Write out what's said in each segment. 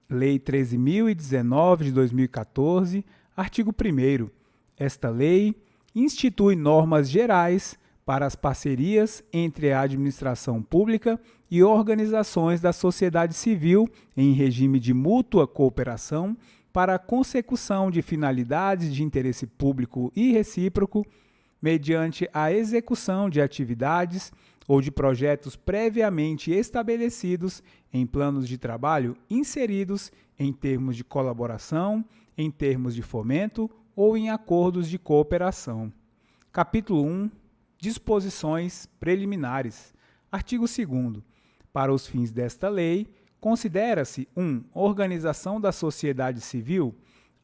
Lei 13.019 de 2014, artigo 1º. Esta lei institui normas gerais para as parcerias entre a administração pública e organizações da sociedade civil em regime de mútua cooperação para a consecução de finalidades de interesse público e recíproco, mediante a execução de atividades ou de projetos previamente estabelecidos em planos de trabalho inseridos em termos de colaboração, em termos de fomento ou em acordos de cooperação. Capítulo 1. Disposições preliminares. Artigo 2º. Para os fins desta lei, considera-se 1. Organização da sociedade civil,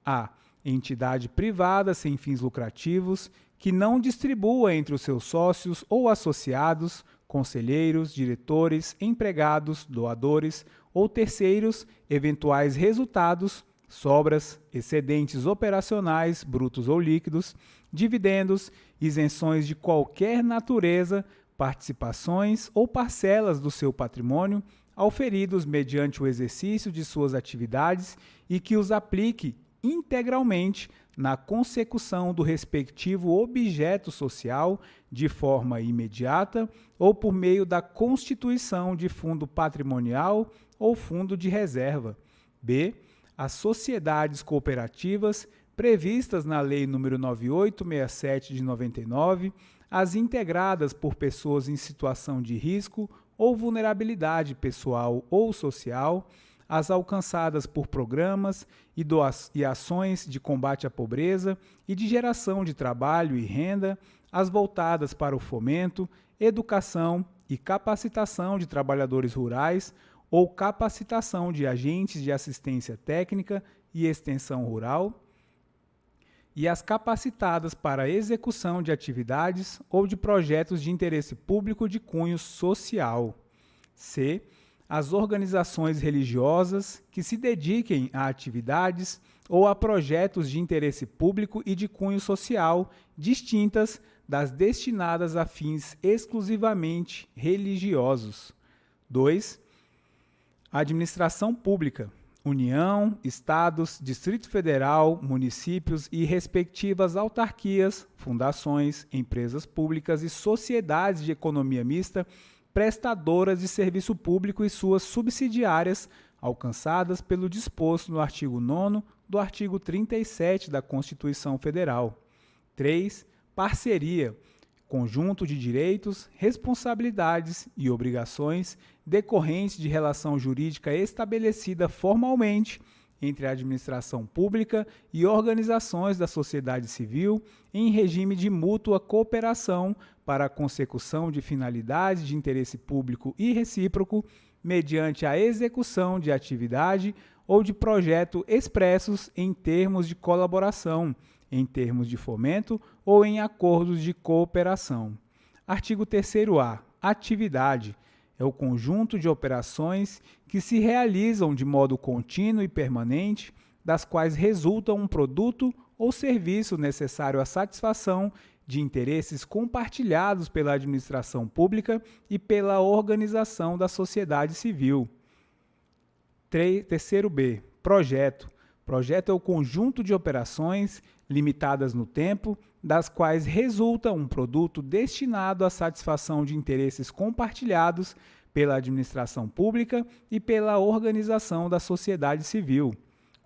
a. entidade privada sem fins lucrativos que não distribua entre os seus sócios ou associados, conselheiros, diretores, empregados, doadores ou terceiros eventuais resultados, sobras, excedentes operacionais, brutos ou líquidos, dividendos, isenções de qualquer natureza, participações ou parcelas do seu patrimônio, auferidos mediante o exercício de suas atividades e que os aplique integralmente na consecução do respectivo objeto social de forma imediata ou por meio da constituição de fundo patrimonial ou fundo de reserva. B. As sociedades cooperativas previstas na Lei nº 9867 de 99, as integradas por pessoas em situação de risco ou vulnerabilidade pessoal ou social, as alcançadas por programas e ações de combate à pobreza e de geração de trabalho e renda, as voltadas para o fomento, educação e capacitação de trabalhadores rurais ou capacitação de agentes de assistência técnica e extensão rural, e as capacitadas para a execução de atividades ou de projetos de interesse público de cunho social. C. As organizações religiosas que se dediquem a atividades ou a projetos de interesse público e de cunho social distintas das destinadas a fins exclusivamente religiosos. 2. A administração pública, União, Estados, Distrito Federal, municípios e respectivas autarquias, fundações, empresas públicas e sociedades de economia mista prestadoras de serviço público e suas subsidiárias, alcançadas pelo disposto no artigo 9º do artigo 37 da Constituição Federal. 3. Parceria, conjunto de direitos, responsabilidades e obrigações decorrentes de relação jurídica estabelecida formalmente entre a administração pública e organizações da sociedade civil em regime de mútua cooperação para a consecução de finalidades de interesse público e recíproco, mediante a execução de atividade ou de projeto expressos em termos de colaboração, em termos de fomento ou em acordos de cooperação. Artigo 3º-A. Atividade é o conjunto de operações que se realizam de modo contínuo e permanente, das quais resulta um produto ou serviço necessário à satisfação de interesses compartilhados pela administração pública e pela organização da sociedade civil. 3º-B. Projeto. Projeto é o conjunto de operações limitadas no tempo, das quais resulta um produto destinado à satisfação de interesses compartilhados pela administração pública e pela organização da sociedade civil.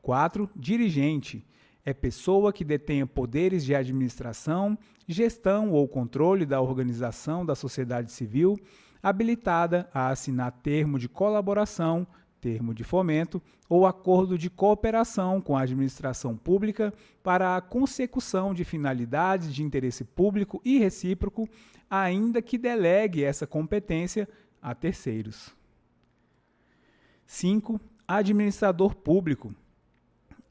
4. Dirigente. É pessoa que detenha poderes de administração, gestão ou controle da organização da sociedade civil, habilitada a assinar termo de colaboração, termo de fomento ou acordo de cooperação com a administração pública para a consecução de finalidades de interesse público e recíproco, ainda que delegue essa competência a terceiros. 5. Administrador público.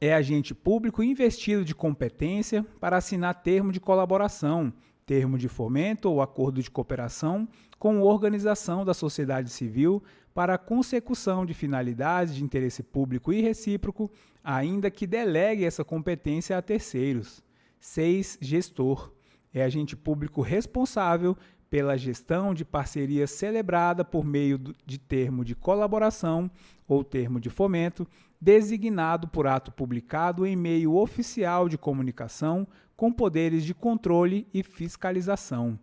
É agente público investido de competência para assinar termo de colaboração, termo de fomento ou acordo de cooperação com organização da sociedade civil para a consecução de finalidades de interesse público e recíproco, ainda que delegue essa competência a terceiros. 6. Gestor. É agente público responsável pela gestão de parceria celebrada por meio de termo de colaboração ou termo de fomento, designado por ato publicado em meio oficial de comunicação com poderes de controle e fiscalização.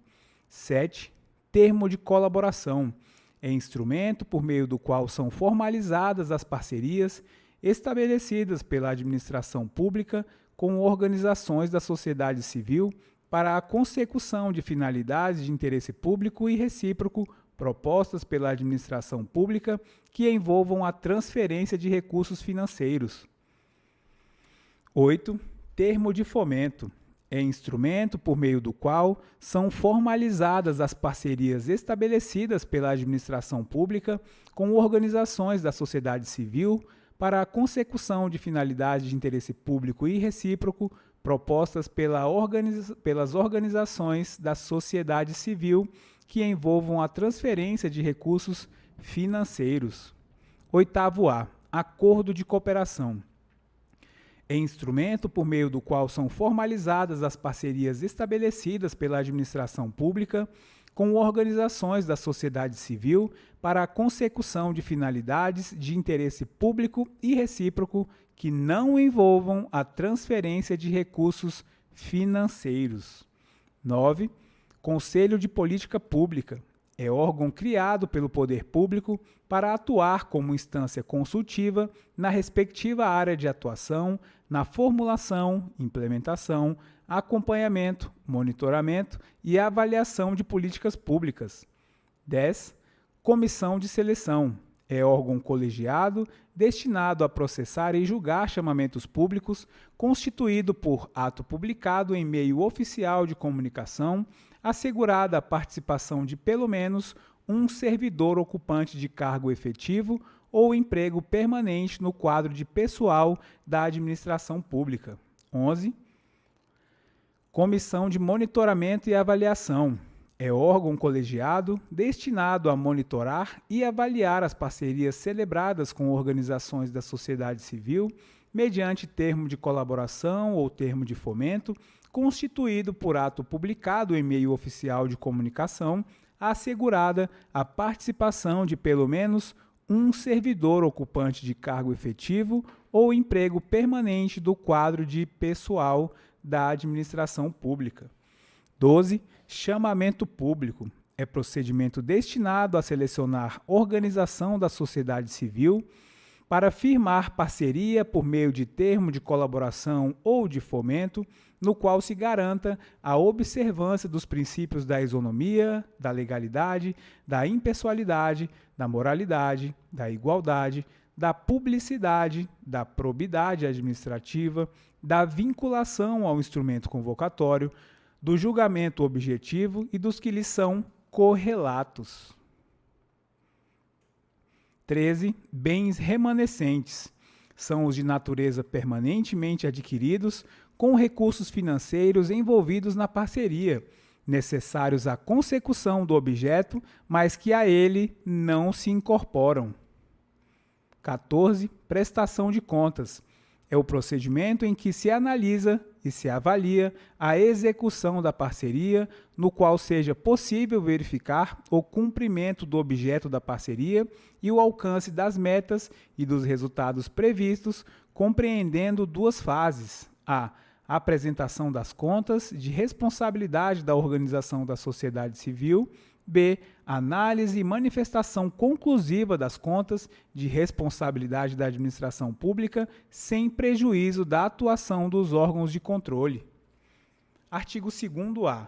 7. Termo de colaboração. É instrumento por meio do qual são formalizadas as parcerias estabelecidas pela administração pública com organizações da sociedade civil para a consecução de finalidades de interesse público e recíproco propostas pela administração pública que envolvam a transferência de recursos financeiros. 8. Termo de fomento. É instrumento por meio do qual são formalizadas as parcerias estabelecidas pela administração pública com organizações da sociedade civil para a consecução de finalidades de interesse público e recíproco propostas pelas organizações da sociedade civil que envolvam a transferência de recursos financeiros. 8º A. Acordo de cooperação. É instrumento por meio do qual são formalizadas as parcerias estabelecidas pela administração pública com organizações da sociedade civil para a consecução de finalidades de interesse público e recíproco que não envolvam a transferência de recursos financeiros. 9. Conselho de Política Pública. É órgão criado pelo poder público para atuar como instância consultiva na respectiva área de atuação, na formulação, implementação, acompanhamento, monitoramento e avaliação de políticas públicas. 10. Comissão de Seleção. É órgão colegiado destinado a processar e julgar chamamentos públicos, constituído por ato publicado em meio oficial de comunicação, assegurada a participação de pelo menos um servidor ocupante de cargo efetivo ou emprego permanente no quadro de pessoal da administração pública. 11. Comissão de Monitoramento e Avaliação. É órgão colegiado destinado a monitorar e avaliar as parcerias celebradas com organizações da sociedade civil mediante termo de colaboração ou termo de fomento, constituído por ato publicado em meio oficial de comunicação, assegurada a participação de pelo menos um servidor ocupante de cargo efetivo ou emprego permanente do quadro de pessoal da administração pública. 12. Chamamento público. É procedimento destinado a selecionar organização da sociedade civil para firmar parceria por meio de termo de colaboração ou de fomento, no qual se garanta a observância dos princípios da isonomia, da legalidade, da impessoalidade, da moralidade, da igualdade, da publicidade, da probidade administrativa, da vinculação ao instrumento convocatório, do julgamento objetivo e dos que lhes são correlatos. 13. Bens remanescentes. São os de natureza permanentemente adquiridos com recursos financeiros envolvidos na parceria, necessários à consecução do objeto, mas que a ele não se incorporam. 14. Prestação de contas. É o procedimento em que se analisa e se avalia a execução da parceria, no qual seja possível verificar o cumprimento do objeto da parceria e o alcance das metas e dos resultados previstos, compreendendo duas fases: a apresentação das contas de responsabilidade da organização da sociedade civil, b. Análise e manifestação conclusiva das contas de responsabilidade da administração pública, sem prejuízo da atuação dos órgãos de controle. Artigo 2º-A.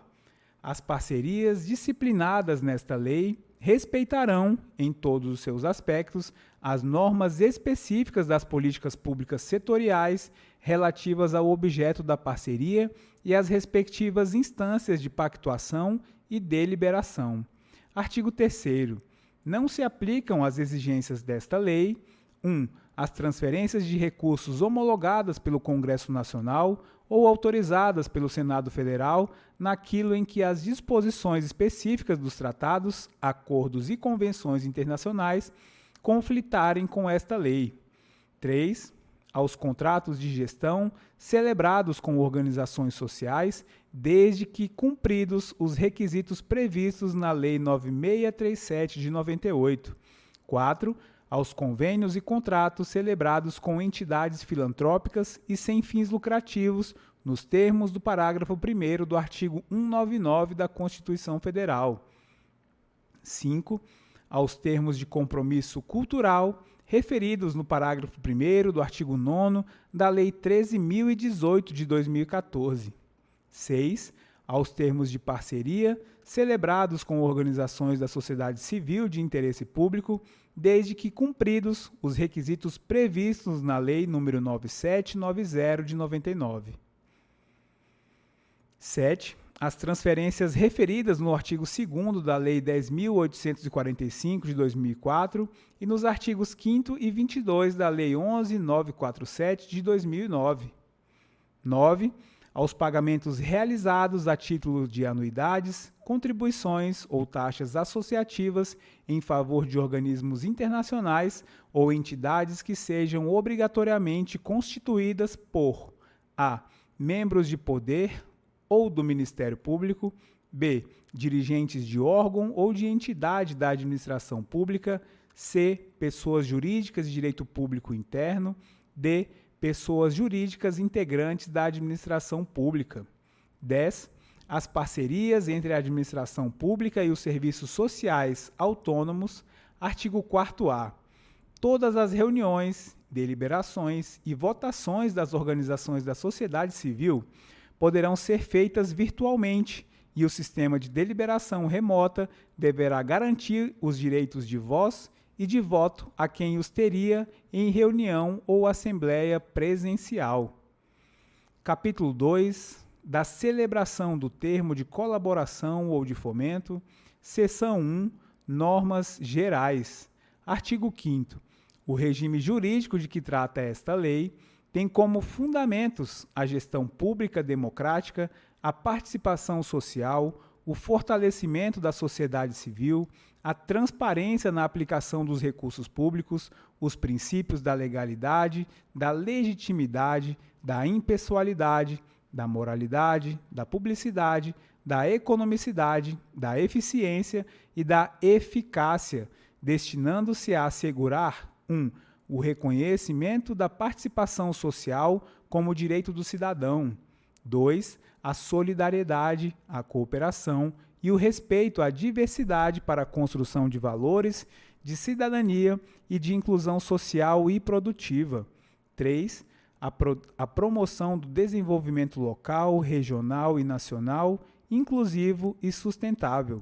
As parcerias disciplinadas nesta lei respeitarão, em todos os seus aspectos, as normas específicas das políticas públicas setoriais relativas ao objeto da parceria e às respectivas instâncias de pactuação e deliberação. Artigo 3º. Não se aplicam às exigências desta lei: 1. As transferências de recursos homologadas pelo Congresso Nacional ou autorizadas pelo Senado Federal naquilo em que as disposições específicas dos tratados, acordos e convenções internacionais conflitarem com esta lei. 3. Aos contratos de gestão celebrados com organizações sociais, desde que cumpridos os requisitos previstos na Lei 9637 de 98. 4. aos convênios e contratos celebrados com entidades filantrópicas e sem fins lucrativos, nos termos do parágrafo 1º do artigo 199 da Constituição Federal. 5. Aos termos de compromisso cultural referidos no parágrafo 1º do artigo 9º da Lei 13.018 de 2014. 6. Aos termos de parceria celebrados com organizações da sociedade civil de interesse público, desde que cumpridos os requisitos previstos na Lei nº 9790 de 99. 7. As transferências referidas no artigo 2º da Lei 10.845 de 2004 e nos artigos 5º e 22 da Lei 11.947 de 2009. 9. Aos pagamentos realizados a título de anuidades, contribuições ou taxas associativas em favor de organismos internacionais ou entidades que sejam obrigatoriamente constituídas por a. membros de poder ou do Ministério Público, b. dirigentes de órgão ou de entidade da administração pública, c. pessoas jurídicas de direito público interno, d. pessoas jurídicas integrantes da administração pública. 10. As parcerias entre a administração pública e os serviços sociais autônomos, artigo 4º-A. Todas as reuniões, deliberações e votações das organizações da sociedade civil poderão ser feitas virtualmente e o sistema de deliberação remota deverá garantir os direitos de voz e de voto a quem os teria em reunião ou assembleia presencial. Capítulo 2. Da celebração do termo de colaboração ou de fomento. Seção 1. Normas gerais. Artigo 5º. O regime jurídico de que trata esta lei tem como fundamentos a gestão pública democrática, a participação social, o fortalecimento da sociedade civil, a transparência na aplicação dos recursos públicos, os princípios da legalidade, da legitimidade, da impessoalidade, da moralidade, da publicidade, da economicidade, da eficiência e da eficácia, destinando-se a assegurar 1. O reconhecimento da participação social como direito do cidadão. 2. A solidariedade, a cooperação e o respeito à diversidade para a construção de valores, de cidadania e de inclusão social e produtiva. 3. A promoção do desenvolvimento local, regional e nacional, inclusivo e sustentável.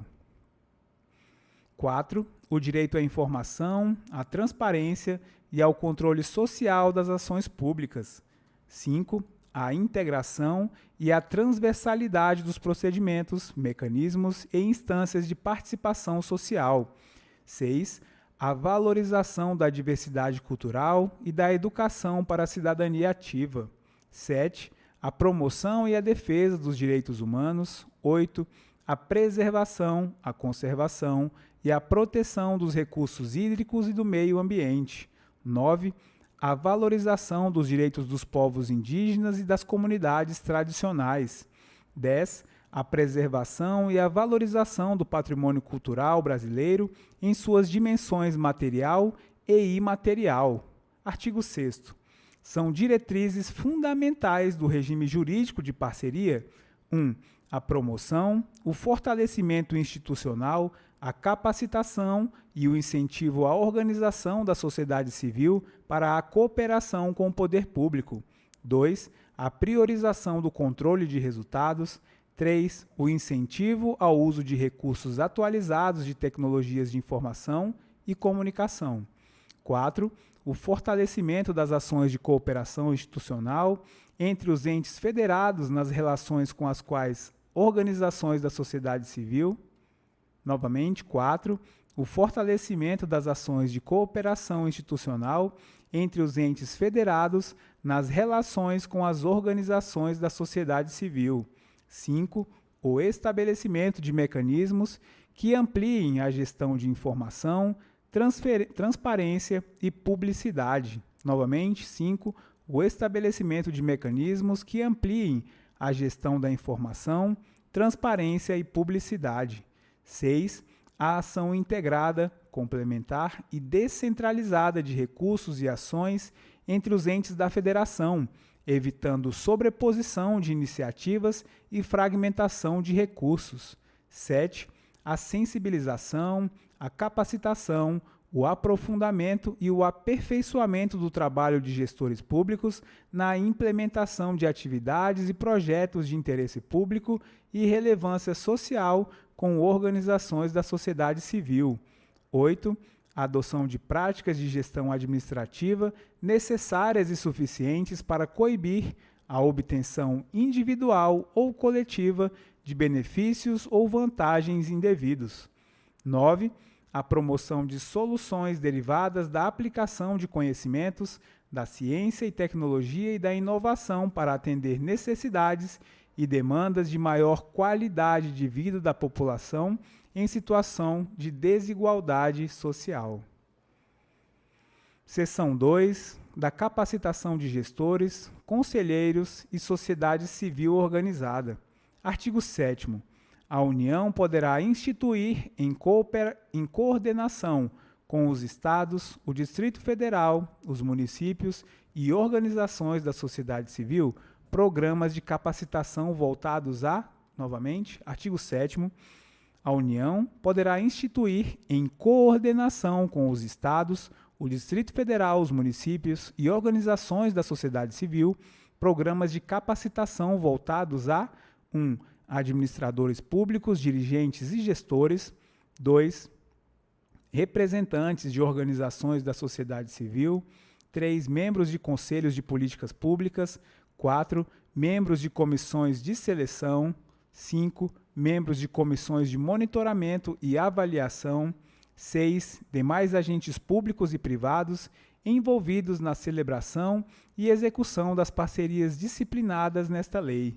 4. O direito à informação, à transparência e ao controle social das ações públicas. 5. A integração e a transversalidade dos procedimentos, mecanismos e instâncias de participação social. 6. A valorização da diversidade cultural e da educação para a cidadania ativa. 7. A promoção e a defesa dos direitos humanos. 8. A preservação, a conservação e a proteção dos recursos hídricos e do meio ambiente. 9. A valorização dos direitos dos povos indígenas e das comunidades tradicionais. 10. A preservação e a valorização do patrimônio cultural brasileiro em suas dimensões material e imaterial. Artigo 6º. São diretrizes fundamentais do regime jurídico de parceria 1. A promoção, o fortalecimento institucional, a capacitação e o incentivo à organização da sociedade civil para a cooperação com o poder público. 2. A priorização do controle de resultados. 3. O incentivo ao uso de recursos atualizados de tecnologias de informação e comunicação. 4. O fortalecimento das ações de cooperação institucional entre os entes federados nas relações com as quais organizações da sociedade civil. Novamente, 4. O fortalecimento das ações de cooperação institucional entre os entes federados nas relações com as organizações da sociedade civil. 5. O estabelecimento de mecanismos que ampliem a gestão de informação, transparência e publicidade. Novamente, 5. O estabelecimento de mecanismos que ampliem a gestão da informação, transparência e publicidade. 6. a ação integrada, complementar e descentralizada de recursos e ações entre os entes da federação, evitando sobreposição de iniciativas e fragmentação de recursos. 7. A sensibilização, a capacitação, o aprofundamento e o aperfeiçoamento do trabalho de gestores públicos na implementação de atividades e projetos de interesse público e relevância social com organizações da sociedade civil. 8. A adoção de práticas de gestão administrativa necessárias e suficientes para coibir a obtenção individual ou coletiva de benefícios ou vantagens indevidos. 9. A promoção de soluções derivadas da aplicação de conhecimentos, da ciência e tecnologia e da inovação para atender necessidades e demandas de maior qualidade de vida da população em situação de desigualdade social. Seção 2. Da capacitação de gestores, conselheiros e sociedade civil organizada. Artigo 7º. A União poderá instituir, em coordenação com os Estados, o Distrito Federal, os municípios e organizações da sociedade civil, programas de capacitação voltados a, novamente, artigo 7º, a União poderá instituir, em coordenação com os Estados, o Distrito Federal, os municípios e organizações da sociedade civil, programas de capacitação voltados a 1. Administradores públicos, dirigentes e gestores. 2. Representantes de organizações da sociedade civil. 3. Membros de conselhos de políticas públicas. 4. Membros de comissões de seleção. 5. Membros de comissões de monitoramento e avaliação. 6. Demais agentes públicos e privados envolvidos na celebração e execução das parcerias disciplinadas nesta lei.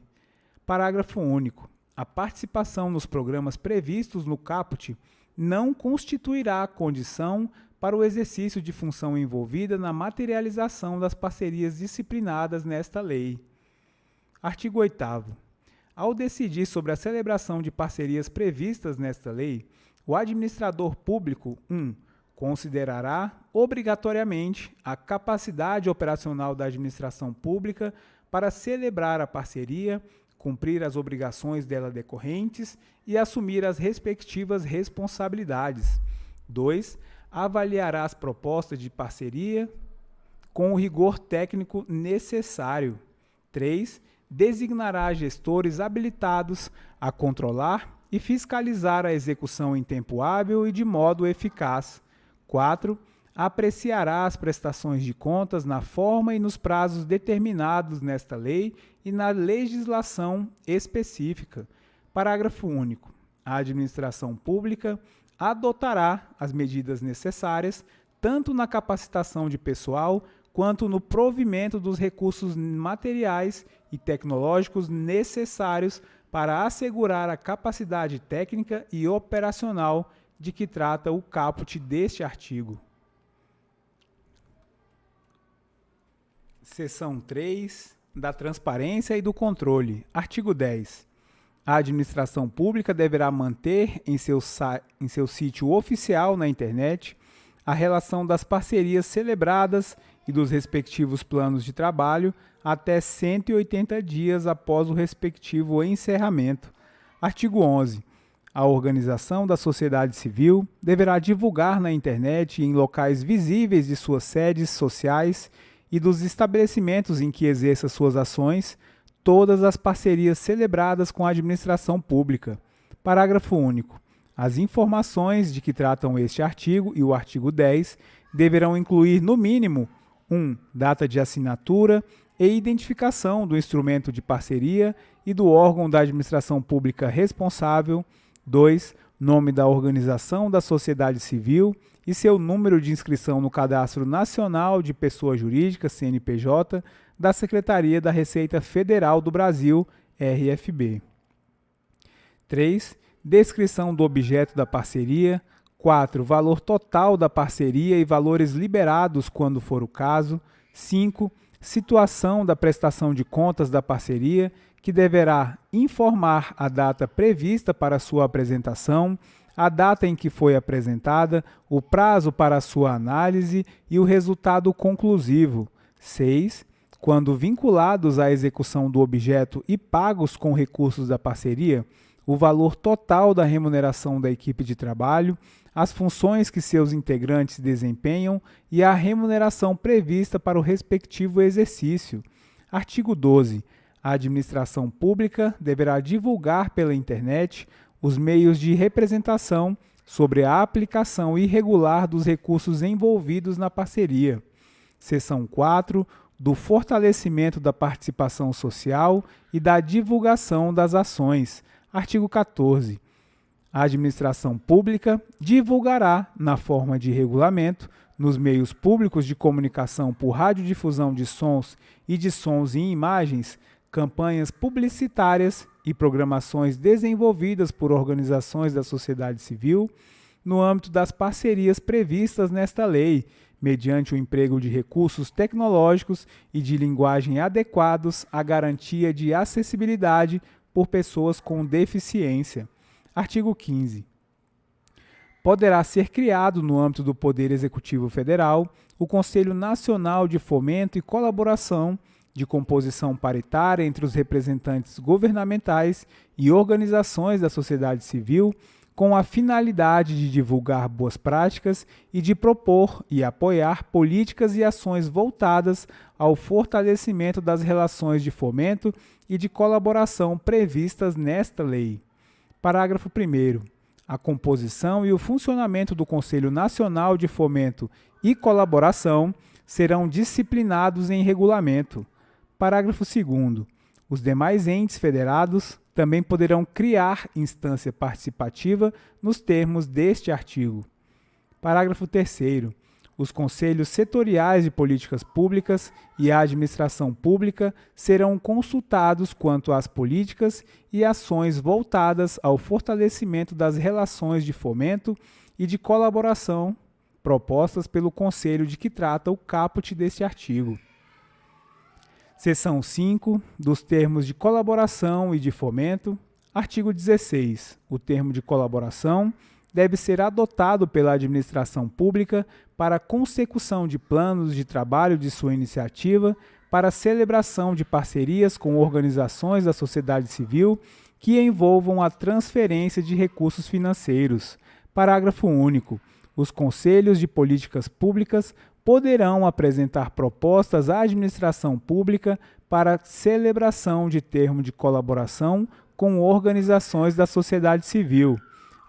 Parágrafo único. A participação nos programas previstos no caput não constituirá condição para o exercício de função envolvida na materialização das parcerias disciplinadas nesta lei. Artigo 8º. Ao decidir sobre a celebração de parcerias previstas nesta lei, o administrador público, 1. Considerará obrigatoriamente a capacidade operacional da administração pública para celebrar a parceria, cumprir as obrigações dela decorrentes e assumir as respectivas responsabilidades. 2. Avaliará as propostas de parceria com o rigor técnico necessário. 3. Designará gestores habilitados a controlar e fiscalizar a execução em tempo hábil e de modo eficaz. 4. Apreciará as prestações de contas na forma e nos prazos determinados nesta lei e na legislação específica. Parágrafo único. A administração pública adotará as medidas necessárias, tanto na capacitação de pessoal, quanto no provimento dos recursos materiais e tecnológicos necessários para assegurar a capacidade técnica e operacional de que trata o caput deste artigo. Seção 3. Da transparência e do controle. Artigo 10. A administração pública deverá manter em seu sítio oficial na internet a relação das parcerias celebradas e dos respectivos planos de trabalho até 180 dias após o respectivo encerramento. Artigo 11. A organização da sociedade civil deverá divulgar na internet e em locais visíveis de suas sedes sociais e dos estabelecimentos em que exerça suas ações todas as parcerias celebradas com a administração pública. Parágrafo único. As informações de que tratam este artigo e o artigo 10 deverão incluir, no mínimo, 1. Data de assinatura e identificação do instrumento de parceria e do órgão da administração pública responsável. 2. Nome da organização da sociedade civil e seu número de inscrição no Cadastro Nacional de Pessoa Jurídica, CNPJ, da Secretaria da Receita Federal do Brasil, RFB. 3. Descrição do objeto da parceria. 4. Valor total da parceria e valores liberados quando for o caso. 5. Situação da prestação de contas da parceria, que deverá informar a data prevista para sua apresentação, a data em que foi apresentada, o prazo para sua análise e o resultado conclusivo. 6. Quando vinculados à execução do objeto e pagos com recursos da parceria, o valor total da remuneração da equipe de trabalho, as funções que seus integrantes desempenham e a remuneração prevista para o respectivo exercício. Artigo 12. A administração pública deverá divulgar pela internet os meios de representação sobre a aplicação irregular dos recursos envolvidos na parceria. Seção 4. Do fortalecimento da participação social e da divulgação das ações. Artigo 14. A administração pública divulgará, na forma de regulamento, nos meios públicos de comunicação por radiodifusão de sons e de sons e imagens, campanhas publicitárias e programações desenvolvidas por organizações da sociedade civil no âmbito das parcerias previstas nesta lei, mediante o emprego de recursos tecnológicos e de linguagem adequados à garantia de acessibilidade por pessoas com deficiência. Artigo 15. Poderá ser criado no âmbito do Poder Executivo Federal o Conselho Nacional de Fomento e Colaboração, de composição paritária entre os representantes governamentais e organizações da sociedade civil, com a finalidade de divulgar boas práticas e de propor e apoiar políticas e ações voltadas ao fortalecimento das relações de fomento e de colaboração previstas nesta lei. Parágrafo 1º. A composição e o funcionamento do Conselho Nacional de Fomento e Colaboração serão disciplinados em regulamento. Parágrafo 2º. Os demais entes federados também poderão criar instância participativa nos termos deste artigo. Parágrafo 3º. Os conselhos setoriais de políticas públicas e a administração pública serão consultados quanto às políticas e ações voltadas ao fortalecimento das relações de fomento e de colaboração propostas pelo conselho de que trata o caput deste artigo. Seção 5. Dos termos de colaboração e de fomento. Artigo 16. O termo de colaboração deve ser adotado pela administração pública para consecução de planos de trabalho de sua iniciativa, para celebração de parcerias com organizações da sociedade civil que envolvam a transferência de recursos financeiros. Parágrafo único. Os conselhos de políticas públicas poderão apresentar propostas à administração pública para celebração de termo de colaboração com organizações da sociedade civil.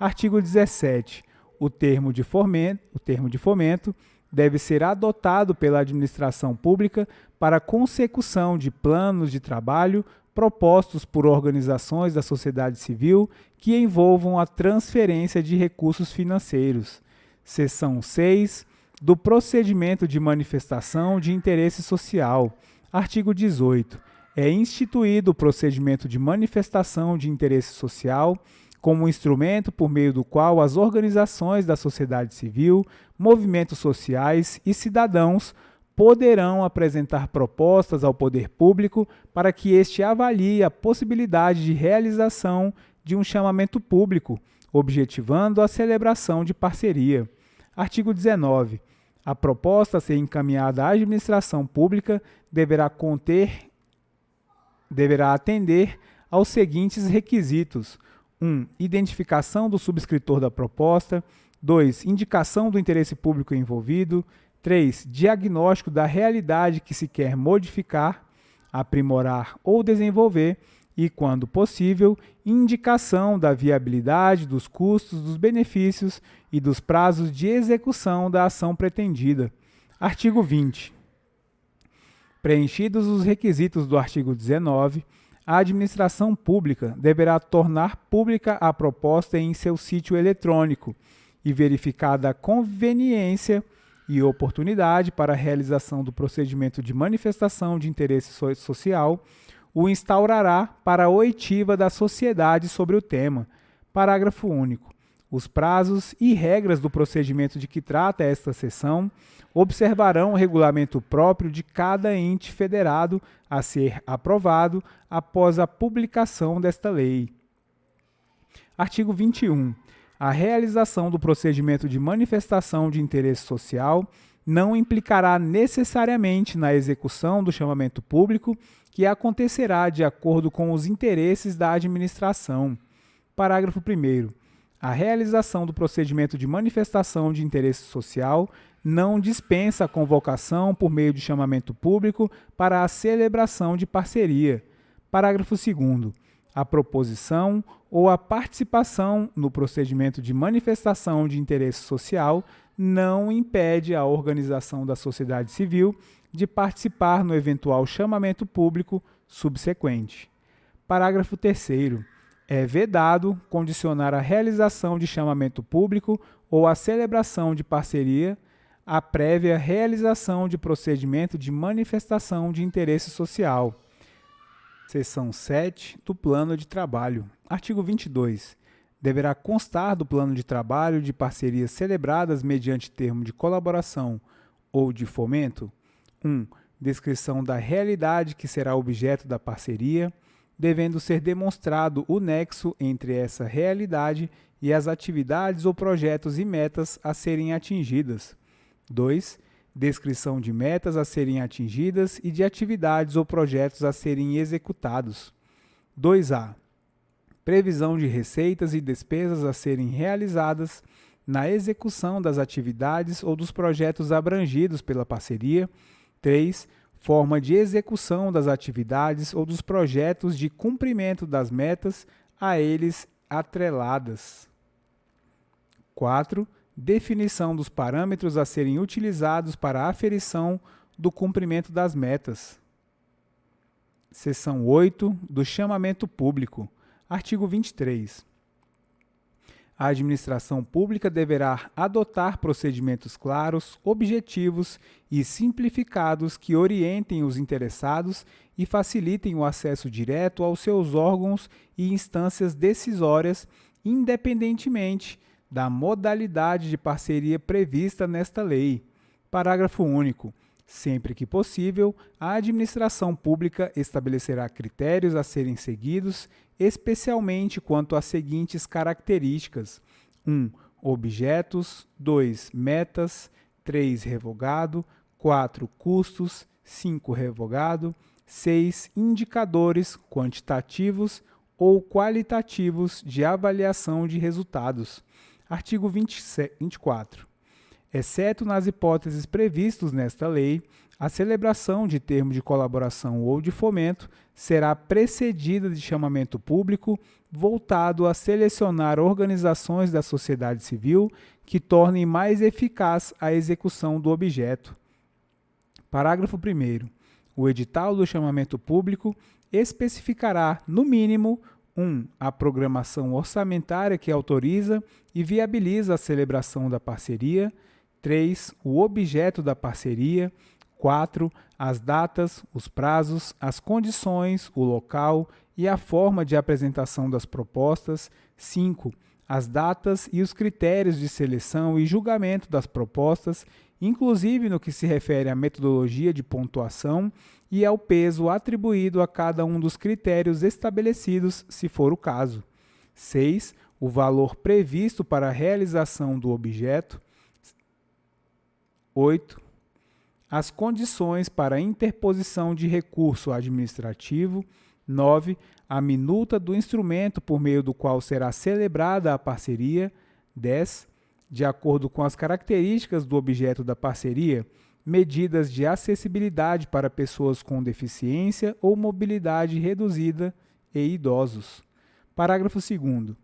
Artigo 17. O termo de fomento deve ser adotado pela administração pública para consecução de planos de trabalho propostos por organizações da sociedade civil que envolvam a transferência de recursos financeiros. Seção 6. Do procedimento de manifestação de interesse social. Artigo 18. É instituído o procedimento de manifestação de interesse social como instrumento por meio do qual as organizações da sociedade civil, movimentos sociais e cidadãos poderão apresentar propostas ao poder público para que este avalie a possibilidade de realização de um chamamento público, objetivando a celebração de parceria. Artigo 19. A proposta a ser encaminhada à administração pública deverá atender aos seguintes requisitos: 1. Identificação do subscritor da proposta. 2. Indicação do interesse público envolvido. 3. Diagnóstico da realidade que se quer modificar, aprimorar ou desenvolver. E, quando possível, indicação da viabilidade, dos custos, dos benefícios e dos prazos de execução da ação pretendida. Artigo 20. Preenchidos os requisitos do artigo 19, a administração pública deverá tornar pública a proposta em seu sítio eletrônico e, verificada a conveniência e oportunidade para a realização do procedimento de manifestação de interesse social, o instaurará para a oitiva da sociedade sobre o tema. Parágrafo único. Os prazos e regras do procedimento de que trata esta seção observarão o regulamento próprio de cada ente federado a ser aprovado após a publicação desta lei. Artigo 21. A realização do procedimento de manifestação de interesse social não implicará necessariamente na execução do chamamento público, que acontecerá de acordo com os interesses da administração. Parágrafo 1º. A realização do procedimento de manifestação de interesse social não dispensa a convocação por meio de chamamento público para a celebração de parceria. Parágrafo 2º. A proposição ou a participação no procedimento de manifestação de interesse social não impede a organização da sociedade civil de participar no eventual chamamento público subsequente. Parágrafo 3º. É vedado condicionar a realização de chamamento público ou a celebração de parceria à prévia realização de procedimento de manifestação de interesse social. Seção 7 do Plano de Trabalho. Artigo 22. Deverá constar do plano de trabalho de parcerias celebradas mediante termo de colaboração ou de fomento: 1. Descrição da realidade que será objeto da parceria, devendo ser demonstrado o nexo entre essa realidade e as atividades ou projetos e metas a serem atingidas. 2. Descrição de metas a serem atingidas e de atividades ou projetos a serem executados. 2a. Previsão de receitas e despesas a serem realizadas na execução das atividades ou dos projetos abrangidos pela parceria. 3. Forma de execução das atividades ou dos projetos de cumprimento das metas a eles atreladas. 4. Definição dos parâmetros a serem utilizados para a aferição do cumprimento das metas. Seção 8 do chamamento público. Artigo 23. A administração pública deverá adotar procedimentos claros, objetivos e simplificados que orientem os interessados e facilitem o acesso direto aos seus órgãos e instâncias decisórias, independentemente da modalidade de parceria prevista nesta lei. Parágrafo único. Sempre que possível, a administração pública estabelecerá critérios a serem seguidos, especialmente quanto às seguintes características: 1. Objetos. 2. Metas. 3. Revogado. 4. Custos. 5. Revogado. 6. Indicadores quantitativos ou qualitativos de avaliação de resultados. Artigo 24. Exceto nas hipóteses previstas nesta lei, a celebração de termo de colaboração ou de fomento será precedida de chamamento público voltado a selecionar organizações da sociedade civil que tornem mais eficaz a execução do objeto. Parágrafo 1º. O edital do chamamento público especificará, no mínimo, 1. A programação orçamentária que autoriza e viabiliza a celebração da parceria. 3. O objeto da parceria. 4. As datas, os prazos, as condições, o local e a forma de apresentação das propostas. 5. As datas e os critérios de seleção e julgamento das propostas, inclusive no que se refere à metodologia de pontuação e ao peso atribuído a cada um dos critérios estabelecidos, se for o caso. 6. O valor previsto para a realização do objeto. 8. As condições para a interposição de recurso administrativo. 9. A minuta do instrumento por meio do qual será celebrada a parceria. 10. De acordo com as características do objeto da parceria, medidas de acessibilidade para pessoas com deficiência ou mobilidade reduzida e idosos. Parágrafo 2º.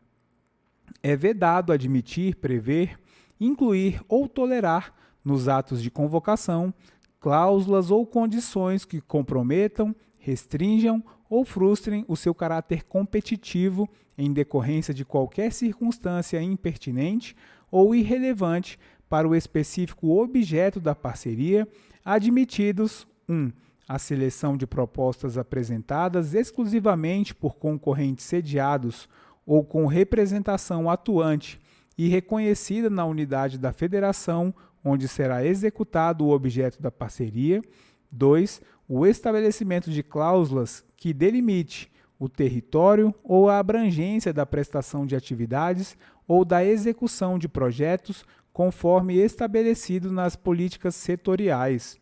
É vedado admitir, prever, incluir ou tolerar nos atos de convocação cláusulas ou condições que comprometam, restringam ou frustrem o seu caráter competitivo em decorrência de qualquer circunstância impertinente ou irrelevante para o específico objeto da parceria, admitidos: 1. A seleção de propostas apresentadas exclusivamente por concorrentes sediados ou com representação atuante e reconhecida na unidade da federação onde será executado o objeto da parceria. 2. O estabelecimento de cláusulas que delimite o território ou a abrangência da prestação de atividades ou da execução de projetos conforme estabelecido nas políticas setoriais.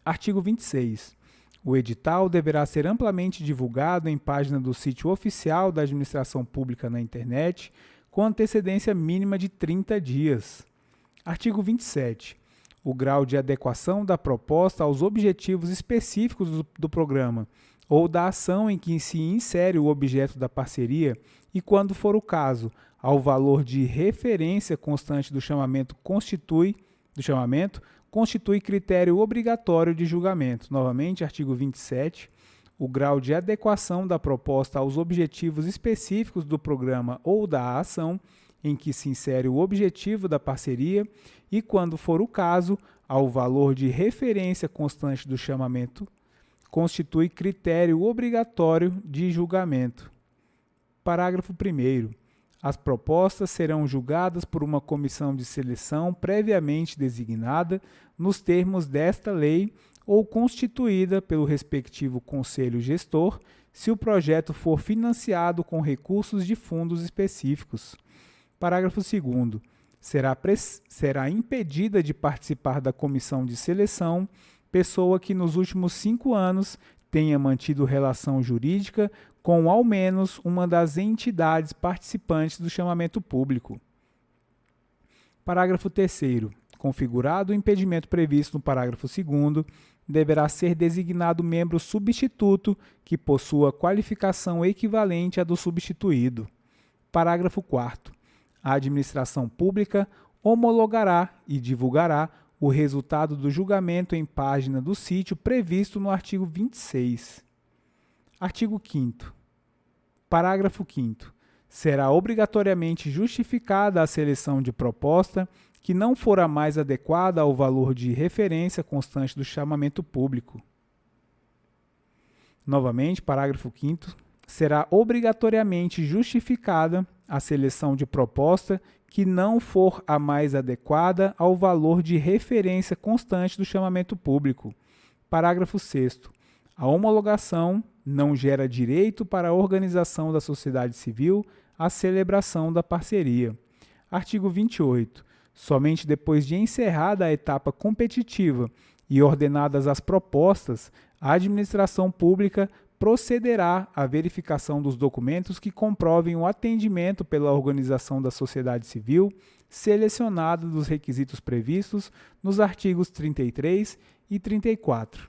Artigo 26. O edital deverá ser amplamente divulgado em página do sítio oficial da administração pública na internet, com antecedência mínima de 30 dias. Artigo 27. O grau de adequação da proposta aos objetivos específicos do programa ou da ação em que se insere o objeto da parceria e, quando for o caso, ao valor de referência constante do chamamento constitui critério obrigatório de julgamento. Novamente, artigo 27. O grau de adequação da proposta aos objetivos específicos do programa ou da ação em que se insere o objetivo da parceria e, quando for o caso, ao valor de referência constante do chamamento, constitui critério obrigatório de julgamento. Parágrafo 1º. As propostas serão julgadas por uma comissão de seleção previamente designada nos termos desta lei ou constituída pelo respectivo conselho gestor, se o projeto for financiado com recursos de fundos específicos. Parágrafo 2º. Será impedida de participar da comissão de seleção pessoa que nos últimos 5 anos tenha mantido relação jurídica com ao menos uma das entidades participantes do chamamento público. Parágrafo 3º. Configurado o impedimento previsto no parágrafo 2º, deverá ser designado membro substituto que possua qualificação equivalente à do substituído. Parágrafo 4º. A administração pública homologará e divulgará o resultado do julgamento em página do sítio previsto no artigo 26. Artigo 5º. Parágrafo 5º. Será obrigatoriamente justificada a seleção de proposta que não for a mais adequada ao valor de referência constante do chamamento público. Novamente, parágrafo 5º. Será obrigatoriamente justificada a seleção de proposta que não for a mais adequada ao valor de referência constante do chamamento público. Parágrafo 6º. A homologação não gera direito para a organização da sociedade civil à celebração da parceria. Artigo 28. Somente depois de encerrada a etapa competitiva e ordenadas as propostas, a administração pública procederá à verificação dos documentos que comprovem o atendimento pela organização da sociedade civil, selecionada dos requisitos previstos nos artigos 33 e 34.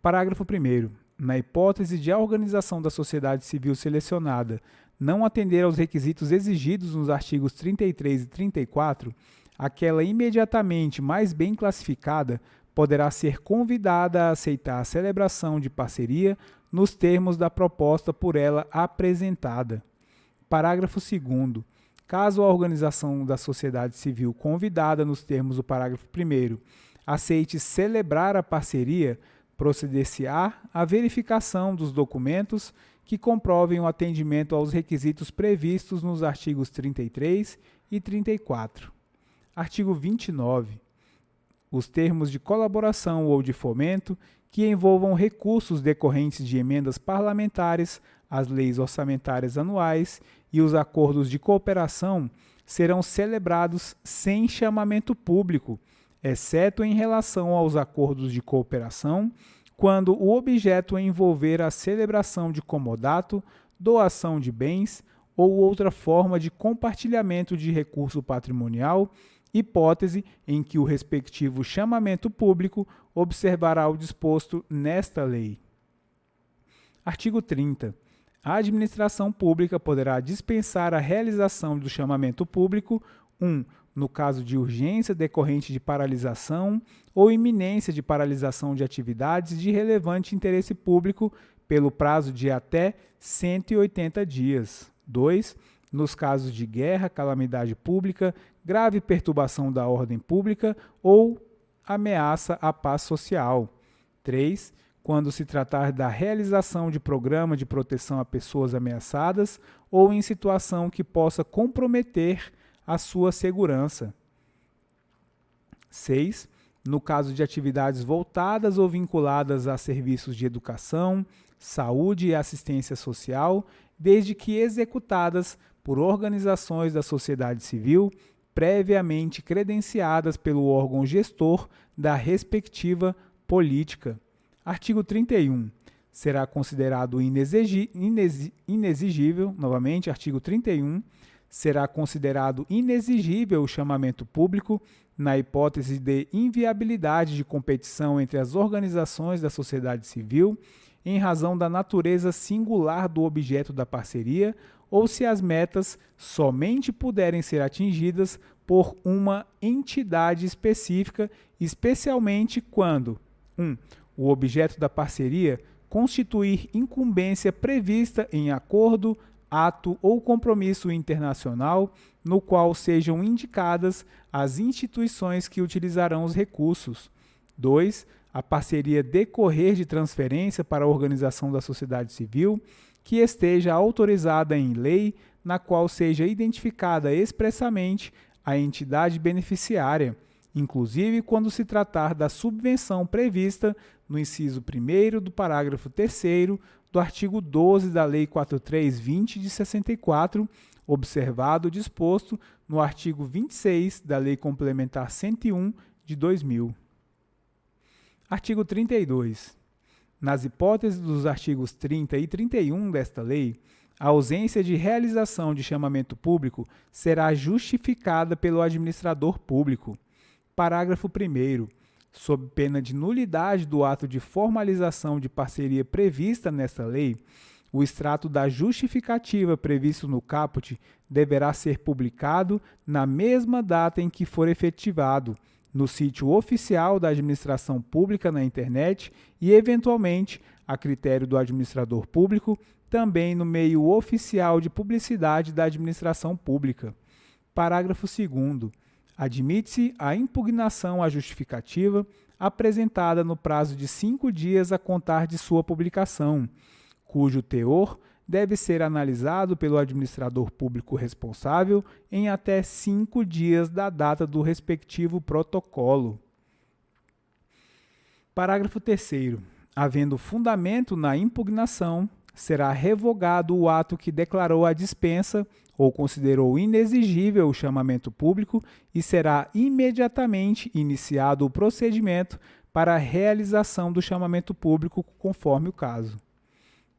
Parágrafo 1º. Na hipótese de a organização da sociedade civil selecionada não atender aos requisitos exigidos nos artigos 33 e 34, aquela imediatamente mais bem classificada poderá ser convidada a aceitar a celebração de parceria nos termos da proposta por ela apresentada. Parágrafo 2º. Caso a organização da sociedade civil convidada nos termos do parágrafo 1º aceite celebrar a parceria, proceder-se-á à verificação dos documentos que comprovem o atendimento aos requisitos previstos nos artigos 33 e 34. Artigo 29. Os termos de colaboração ou de fomento que envolvam recursos decorrentes de emendas parlamentares às leis orçamentárias anuais e os acordos de cooperação serão celebrados sem chamamento público, exceto em relação aos acordos de cooperação, quando o objeto envolver a celebração de comodato, doação de bens ou outra forma de compartilhamento de recurso patrimonial, hipótese em que o respectivo chamamento público observará o disposto nesta lei. Artigo 30. A administração pública poderá dispensar a realização do chamamento público, no caso de urgência decorrente de paralisação ou iminência de paralisação de atividades de relevante interesse público pelo prazo de até 180 dias. 2. Nos casos de guerra, calamidade pública, grave perturbação da ordem pública ou ameaça à paz social. 3. Quando se tratar da realização de programa de proteção a pessoas ameaçadas ou em situação que possa comprometer a sua segurança. 6. No caso de atividades voltadas ou vinculadas a serviços de educação, saúde e assistência social, desde que executadas por organizações da sociedade civil previamente credenciadas pelo órgão gestor da respectiva política. Artigo 31. Será considerado inexigível, novamente, artigo 31, será considerado inexigível o chamamento público na hipótese de inviabilidade de competição entre as organizações da sociedade civil em razão da natureza singular do objeto da parceria ou se as metas somente puderem ser atingidas por uma entidade específica, especialmente quando 1. O objeto da parceria constituir incumbência prevista em acordo, ato ou compromisso internacional no qual sejam indicadas as instituições que utilizarão os recursos. 2. A parceria decorrer de transferência para a organização da sociedade civil que esteja autorizada em lei, na qual seja identificada expressamente a entidade beneficiária, inclusive quando se tratar da subvenção prevista no inciso 1º do parágrafo 3º do artigo 12 da Lei 4320 de 64, observado o disposto no artigo 26 da Lei Complementar 101 de 2000. Artigo 32. Nas hipóteses dos artigos 30 e 31 desta lei, a ausência de realização de chamamento público será justificada pelo administrador público. Parágrafo 1º. Sob pena de nulidade do ato de formalização de parceria prevista nesta lei, o extrato da justificativa previsto no caput deverá ser publicado na mesma data em que for efetivado, no sítio oficial da administração pública na internet e, eventualmente, a critério do administrador público, também no meio oficial de publicidade da administração pública. Parágrafo 2º. Admite-se a impugnação à justificativa apresentada no prazo de 5 dias a contar de sua publicação, cujo teor deve ser analisado pelo administrador público responsável em até 5 dias da data do respectivo protocolo. Parágrafo 3º. Havendo fundamento na impugnação, será revogado o ato que declarou a dispensa ou considerou inexigível o chamamento público e será imediatamente iniciado o procedimento para a realização do chamamento público, conforme o caso.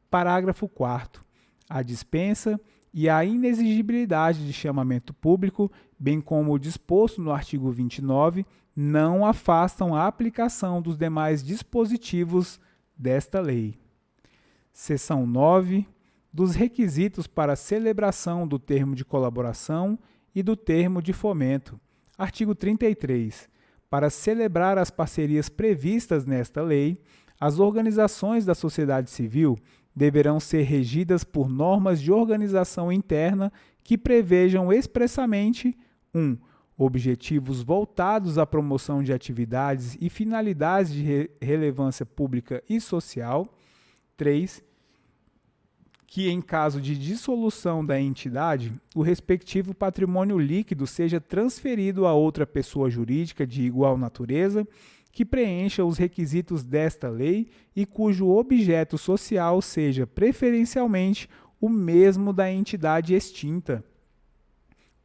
Parágrafo 4º. A dispensa e a inexigibilidade de chamamento público, bem como o disposto no artigo 29, não afastam a aplicação dos demais dispositivos desta lei. Seção 9. Dos requisitos para a celebração do termo de colaboração e do termo de fomento. Artigo 33. Para celebrar as parcerias previstas nesta lei, as organizações da sociedade civil deverão ser regidas por normas de organização interna que prevejam expressamente 1. Objetivos voltados à promoção de atividades e finalidades de relevância pública e social. 3. Que, em caso de dissolução da entidade, o respectivo patrimônio líquido seja transferido a outra pessoa jurídica de igual natureza, que preencha os requisitos desta lei e cujo objeto social seja preferencialmente o mesmo da entidade extinta.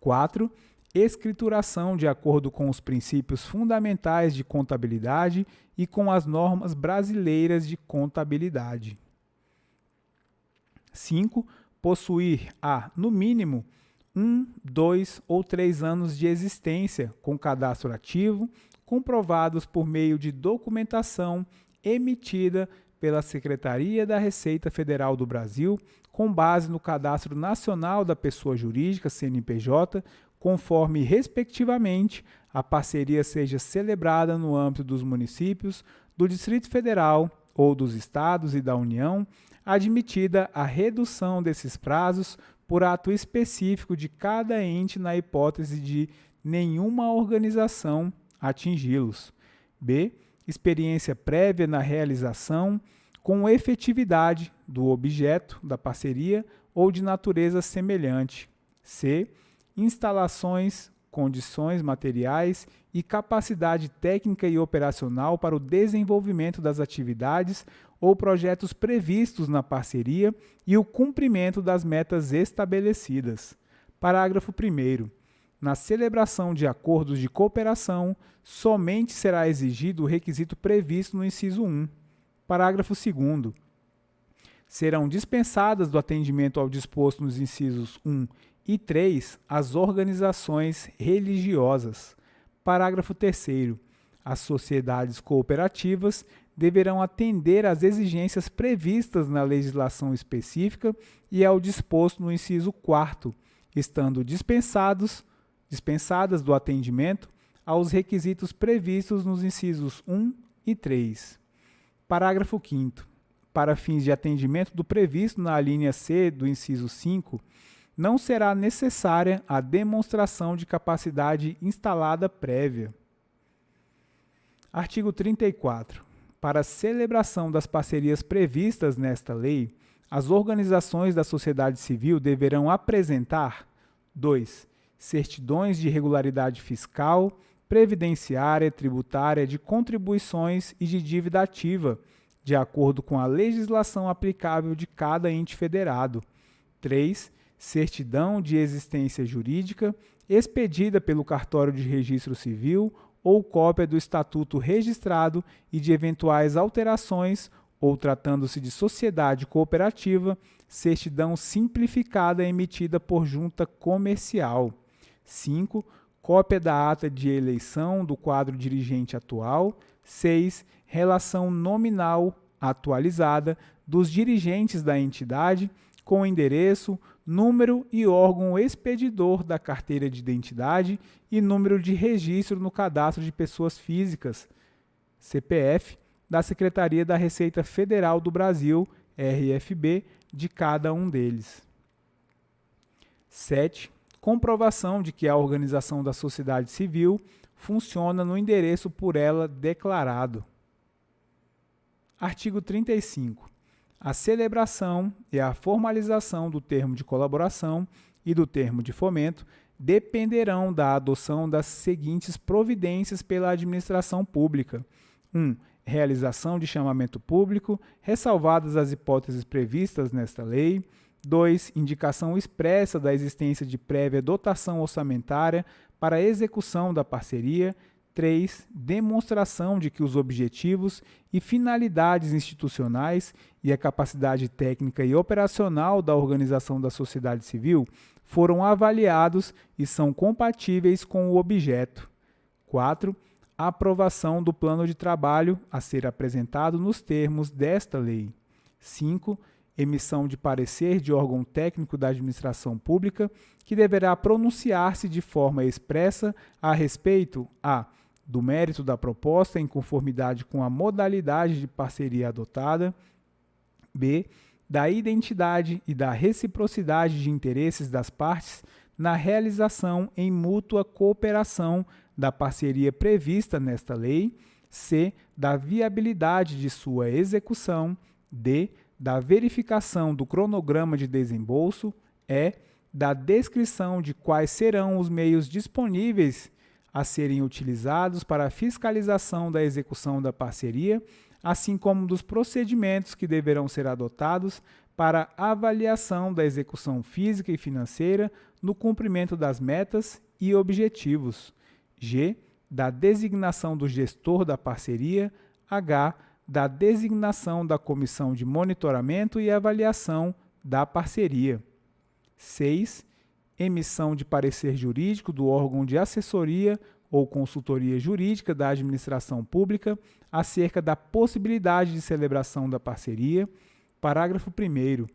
4. Escrituração de acordo com os princípios fundamentais de contabilidade e com as normas brasileiras de contabilidade. 5. Possuir no mínimo, 1, 2 ou 3 anos de existência, com cadastro ativo, comprovados por meio de documentação emitida pela Secretaria da Receita Federal do Brasil, com base no Cadastro Nacional da Pessoa Jurídica, CNPJ, conforme, respectivamente, a parceria seja celebrada no âmbito dos municípios, do Distrito Federal ou dos Estados e da União, admitida a redução desses prazos por ato específico de cada ente na hipótese de nenhuma organização atingi-los. B. Experiência prévia na realização com efetividade do objeto da parceria ou de natureza semelhante. C. Instalações condições materiais e capacidade técnica e operacional para o desenvolvimento das atividades ou projetos previstos na parceria e o cumprimento das metas estabelecidas. Parágrafo 1º. Na celebração de acordos de cooperação, somente será exigido o requisito previsto no inciso 1. Parágrafo 2º. Serão dispensadas do atendimento ao disposto nos incisos 1 e 3 as organizações religiosas. Parágrafo 3º. As sociedades cooperativas deverão atender às exigências previstas na legislação específica e ao disposto no inciso 4º, estando dispensadas do atendimento aos requisitos previstos nos incisos 1 e 3. Parágrafo 5º. Para fins de atendimento do previsto na alínea C do inciso 5, não será necessária a demonstração de capacidade instalada prévia. Artigo 34. Para a celebração das parcerias previstas nesta lei, as organizações da sociedade civil deverão apresentar 2. Certidões de regularidade fiscal, previdenciária, tributária, de contribuições e de dívida ativa, de acordo com a legislação aplicável de cada ente federado. 3. Certidão de existência jurídica, expedida pelo cartório de registro civil ou cópia do estatuto registrado e de eventuais alterações, ou tratando-se de sociedade cooperativa, certidão simplificada emitida por junta comercial. 5. Cópia da ata de eleição do quadro dirigente atual. 6. Relação nominal atualizada dos dirigentes da entidade com endereço, número e órgão expedidor da carteira de identidade e número de registro no cadastro de pessoas físicas, CPF, da Secretaria da Receita Federal do Brasil, RFB, de cada um deles. 7. Comprovação de que a organização da sociedade civil funciona no endereço por ela declarado. Artigo 35. A celebração e a formalização do termo de colaboração e do termo de fomento dependerão da adoção das seguintes providências pela administração pública. 1. Realização de chamamento público, ressalvadas as hipóteses previstas nesta lei. 2. Indicação expressa da existência de prévia dotação orçamentária para a execução da parceria. 3. Demonstração de que os objetivos e finalidades institucionais e a capacidade técnica e operacional da organização da sociedade civil foram avaliados e são compatíveis com o objeto. 4. Aprovação do plano de trabalho a ser apresentado nos termos desta lei. 5. Emissão de parecer de órgão técnico da administração pública, que deverá pronunciar-se de forma expressa a respeito a do mérito da proposta em conformidade com a modalidade de parceria adotada, b. Da identidade e da reciprocidade de interesses das partes na realização em mútua cooperação da parceria prevista nesta lei, c. Da viabilidade de sua execução, d. Da verificação do cronograma de desembolso, e. Da descrição de quais serão os meios disponíveis a serem utilizados para a fiscalização da execução da parceria, assim como dos procedimentos que deverão ser adotados para a avaliação da execução física e financeira no cumprimento das metas e objetivos. G. Da designação do gestor da parceria. H. Da designação da comissão de monitoramento e avaliação da parceria. 6. Emissão de parecer jurídico do órgão de assessoria ou consultoria jurídica da administração pública acerca da possibilidade de celebração da parceria. Parágrafo 1º.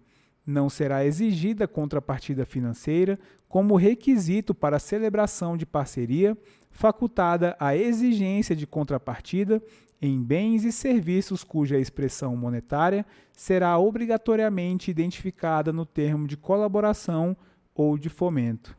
Não será exigida contrapartida financeira como requisito para a celebração de parceria, facultada a exigência de contrapartida em bens e serviços cuja expressão monetária será obrigatoriamente identificada no termo de colaboração ou de fomento.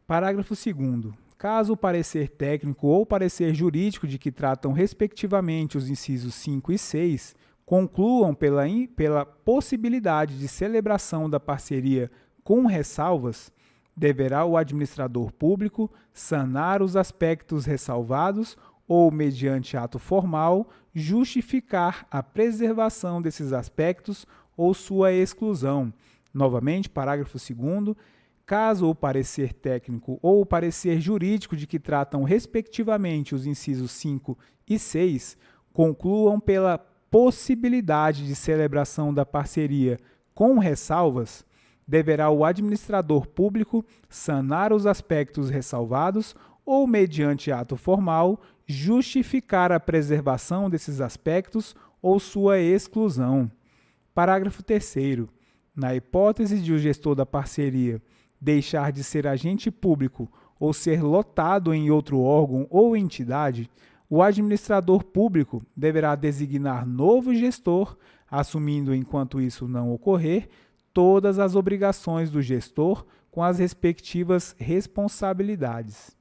Parágrafo 2º. Caso o parecer técnico ou parecer jurídico de que tratam respectivamente os incisos 5 e 6 concluam pela possibilidade de celebração da parceria com ressalvas, deverá o administrador público sanar os aspectos ressalvados ou, mediante ato formal, justificar a preservação desses aspectos ou sua exclusão. Novamente, parágrafo 2º, caso o parecer técnico ou o parecer jurídico de que tratam respectivamente os incisos 5 e 6 concluam pela possibilidade de celebração da parceria com ressalvas, deverá o administrador público sanar os aspectos ressalvados ou, mediante ato formal, justificar a preservação desses aspectos ou sua exclusão. Parágrafo 3º. Na hipótese de o gestor da parceria deixar de ser agente público ou ser lotado em outro órgão ou entidade, o administrador público deverá designar novo gestor, assumindo, enquanto isso não ocorrer, todas as obrigações do gestor com as respectivas responsabilidades.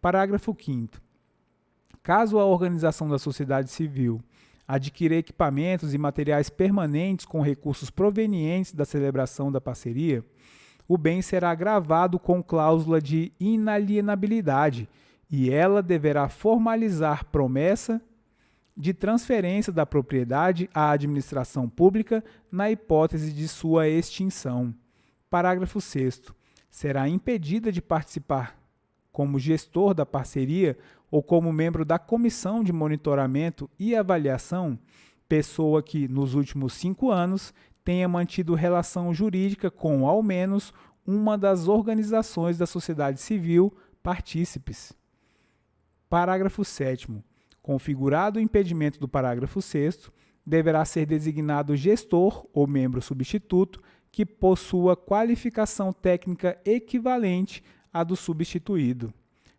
Parágrafo 5º. Caso a organização da sociedade civil adquirir equipamentos e materiais permanentes com recursos provenientes da celebração da parceria, o bem será gravado com cláusula de inalienabilidade e ela deverá formalizar promessa de transferência da propriedade à administração pública na hipótese de sua extinção. Parágrafo 6º. Será impedida de participar como gestor da parceria ou como membro da comissão de monitoramento e avaliação pessoa que, nos últimos 5 anos, tenha mantido relação jurídica com, ao menos, uma das organizações da sociedade civil partícipes. Parágrafo 7º. Configurado o impedimento do parágrafo 6º, deverá ser designado gestor ou membro substituto que possua qualificação técnica equivalente à do substituído.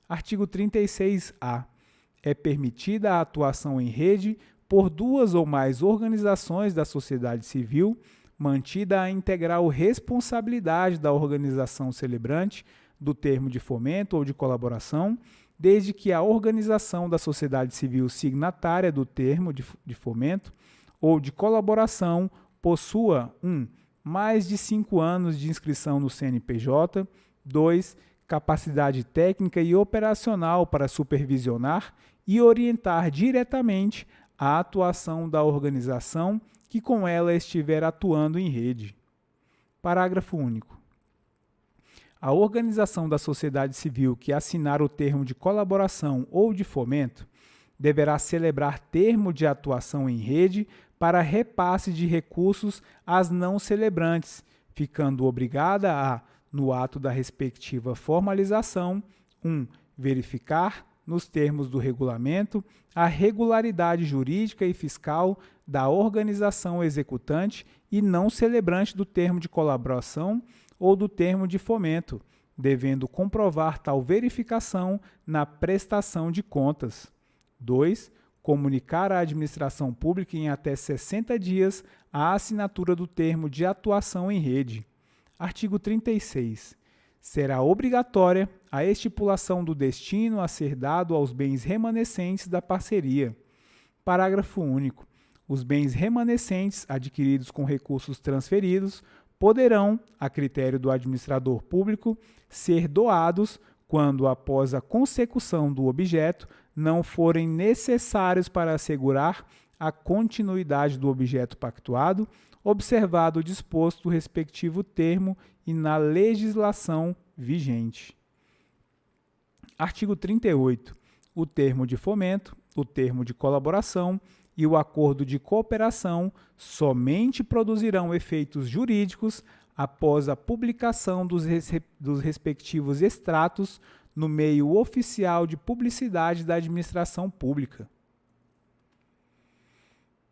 Artigo 36-A. É permitida a atuação em rede por 2 ou mais organizações da sociedade civil, mantida a integral responsabilidade da organização celebrante do termo de fomento ou de colaboração, desde que a organização da sociedade civil signatária do termo de fomento ou de colaboração possua 1. Mais de 5 anos de inscrição no CNPJ, 2. Capacidade técnica e operacional para supervisionar e orientar diretamente a atuação da organização que com ela estiver atuando em rede. Parágrafo único. A organização da sociedade civil que assinar o termo de colaboração ou de fomento deverá celebrar termo de atuação em rede para repasse de recursos às não celebrantes, ficando obrigada a, no ato da respectiva formalização, 1. Verificar, nos termos do regulamento, a regularidade jurídica e fiscal da organização executante e não celebrante do termo de colaboração ou do termo de fomento, devendo comprovar tal verificação na prestação de contas. 2. Comunicar à administração pública em até 60 dias a assinatura do termo de atuação em rede. Artigo 36. Será obrigatória a estipulação do destino a ser dado aos bens remanescentes da parceria. Parágrafo único. Os bens remanescentes adquiridos com recursos transferidos poderão, a critério do administrador público, ser doados quando, após a consecução do objeto, não forem necessários para assegurar a continuidade do objeto pactuado, observado o disposto do respectivo termo e na legislação vigente. Artigo 38. O termo de fomento, o termo de colaboração e o acordo de cooperação somente produzirão efeitos jurídicos após a publicação dos respectivos extratos no meio oficial de publicidade da administração pública.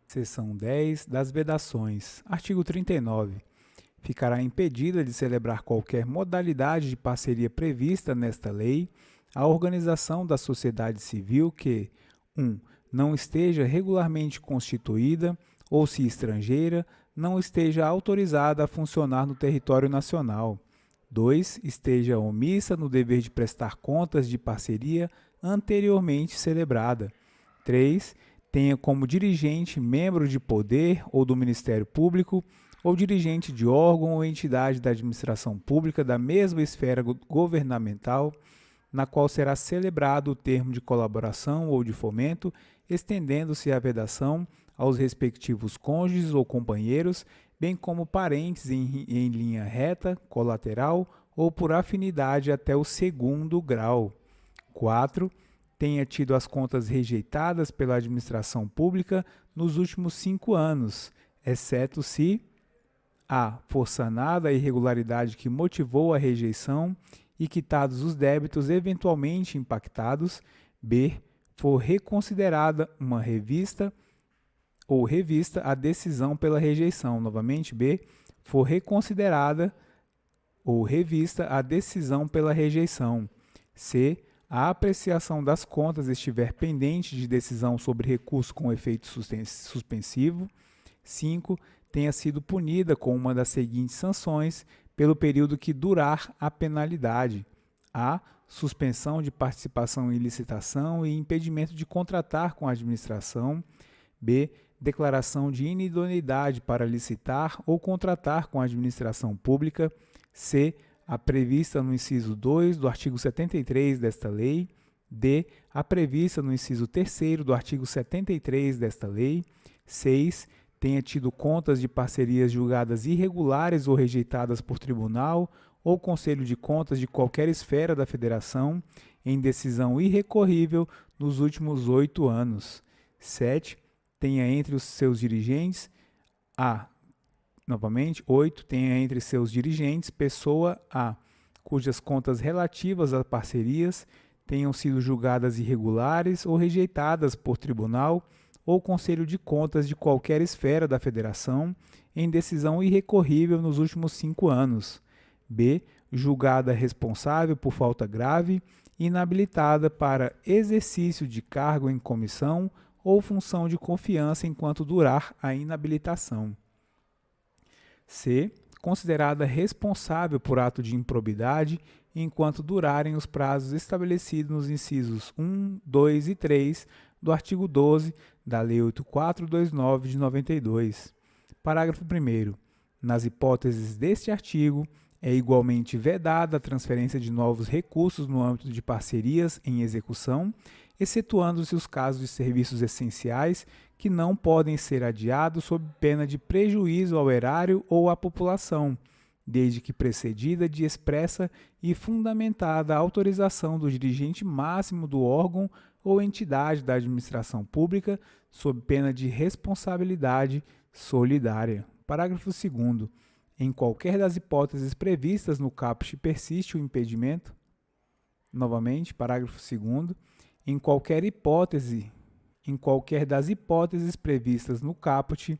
Seção 10 das vedações. Artigo 39. Ficará impedida de celebrar qualquer modalidade de parceria prevista nesta lei a organização da sociedade civil que 1. Não esteja regularmente constituída ou, se estrangeira, não esteja autorizada a funcionar no território nacional. 2. Esteja omissa no dever de prestar contas de parceria anteriormente celebrada. 3. Tenha como dirigente membro de poder ou do Ministério Público ou dirigente de órgão ou entidade da administração pública da mesma esfera governamental, na qual será celebrado o termo de colaboração ou de fomento, estendendo-se a vedação aos respectivos cônjuges ou companheiros, bem como parentes em linha reta, colateral ou por afinidade até o segundo grau. 4. Tenha tido as contas rejeitadas pela administração pública nos últimos 5 anos, exceto se a. for sanada a irregularidade que motivou a rejeição e quitados os débitos eventualmente impactados, b. for reconsiderada uma revista a decisão pela rejeição. Novamente, b. for reconsiderada ou revista a decisão pela rejeição. C. A apreciação das contas estiver pendente de decisão sobre recurso com efeito suspensivo. 5. Tenha sido punida com uma das seguintes sanções pelo período que durar a penalidade: a. suspensão de participação em licitação e impedimento de contratar com a administração; b. declaração de inidoneidade para licitar ou contratar com a administração pública; c. a prevista no inciso 2 do artigo 73 desta lei; d. a prevista no inciso 3º do artigo 73 desta lei; 6. tenha tido contas de parcerias julgadas irregulares ou rejeitadas por tribunal ou conselho de contas de qualquer esfera da federação em decisão irrecorrível nos últimos 8 anos. 7. Tenha entre os seus dirigentes Novamente, 8. Tenha entre seus dirigentes pessoa A, cujas contas relativas a parcerias tenham sido julgadas irregulares ou rejeitadas por tribunal ou conselho de contas de qualquer esfera da federação em decisão irrecorrível nos últimos 5 anos. B. Julgada responsável por falta grave, inabilitada para exercício de cargo em comissão ou função de confiança enquanto durar a inabilitação. C. Considerada responsável por ato de improbidade enquanto durarem os prazos estabelecidos nos incisos 1, 2 e 3 do artigo 12 da Lei 8429 de 92. Parágrafo 1º. Nas hipóteses deste artigo, é igualmente vedada a transferência de novos recursos no âmbito de parcerias em execução, excetuando-se os casos de serviços essenciais que não podem ser adiados sob pena de prejuízo ao erário ou à população, desde que precedida de expressa e fundamentada autorização do dirigente máximo do órgão ou entidade da administração pública, sob pena de responsabilidade solidária. Parágrafo 2º. Em qualquer das hipóteses previstas no caput persiste o impedimento. Novamente, parágrafo 2º. Em qualquer das hipóteses previstas no caput,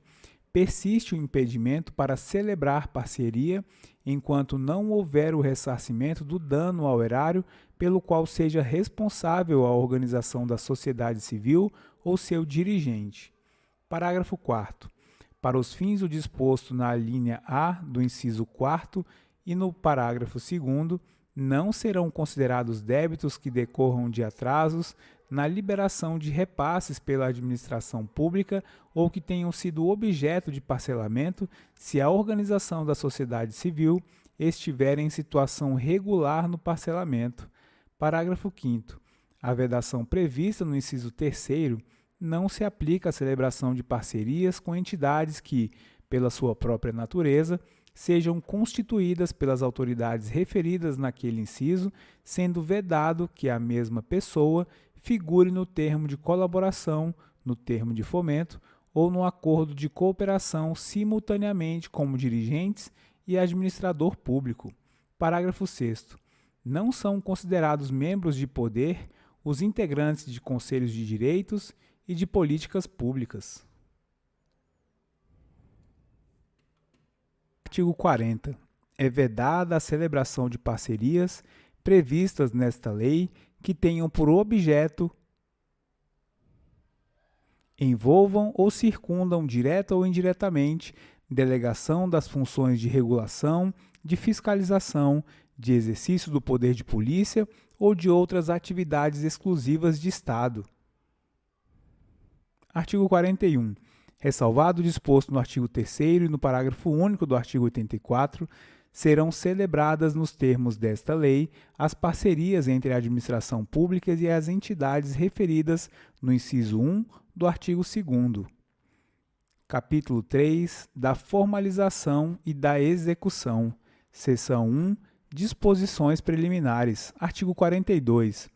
persiste o impedimento para celebrar parceria enquanto não houver o ressarcimento do dano ao erário pelo qual seja responsável a organização da sociedade civil ou seu dirigente. Parágrafo 4º. Para os fins do disposto na alínea A do inciso 4º e no parágrafo 2º, não serão considerados débitos que decorram de atrasos na liberação de repasses pela administração pública ou que tenham sido objeto de parcelamento se a organização da sociedade civil estiver em situação regular no parcelamento. Parágrafo 5º. A vedação prevista no inciso 3º não se aplica à celebração de parcerias com entidades que, pela sua própria natureza, sejam constituídas pelas autoridades referidas naquele inciso, sendo vedado que a mesma pessoa figure no termo de colaboração, no termo de fomento ou no acordo de cooperação simultaneamente como dirigentes e administrador público. Parágrafo 6º. Não são considerados membros de poder os integrantes de conselhos de direitos e de políticas públicas. Artigo 40. É vedada a celebração de parcerias previstas nesta lei que tenham por objeto, envolvam ou circundam direta ou indiretamente delegação das funções de regulação, de fiscalização, de exercício do poder de polícia ou de outras atividades exclusivas de Estado. Artigo 41. ressalvado o disposto no artigo 3º e no parágrafo único do artigo 84, serão celebradas nos termos desta lei as parcerias entre a administração pública e as entidades referidas no inciso 1 do artigo 2º. Capítulo 3 da formalização e da execução. Seção 1. Disposições preliminares. Artigo 42.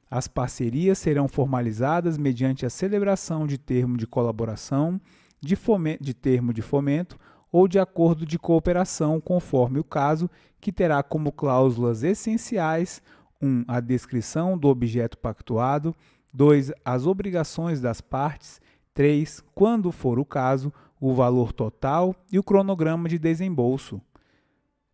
As parcerias serão formalizadas mediante a celebração de termo de colaboração, de termo de fomento ou de acordo de cooperação, conforme o caso, que terá como cláusulas essenciais: 1. A descrição do objeto pactuado, 2. As obrigações das partes, 3. Quando for o caso, o valor total e o cronograma de desembolso.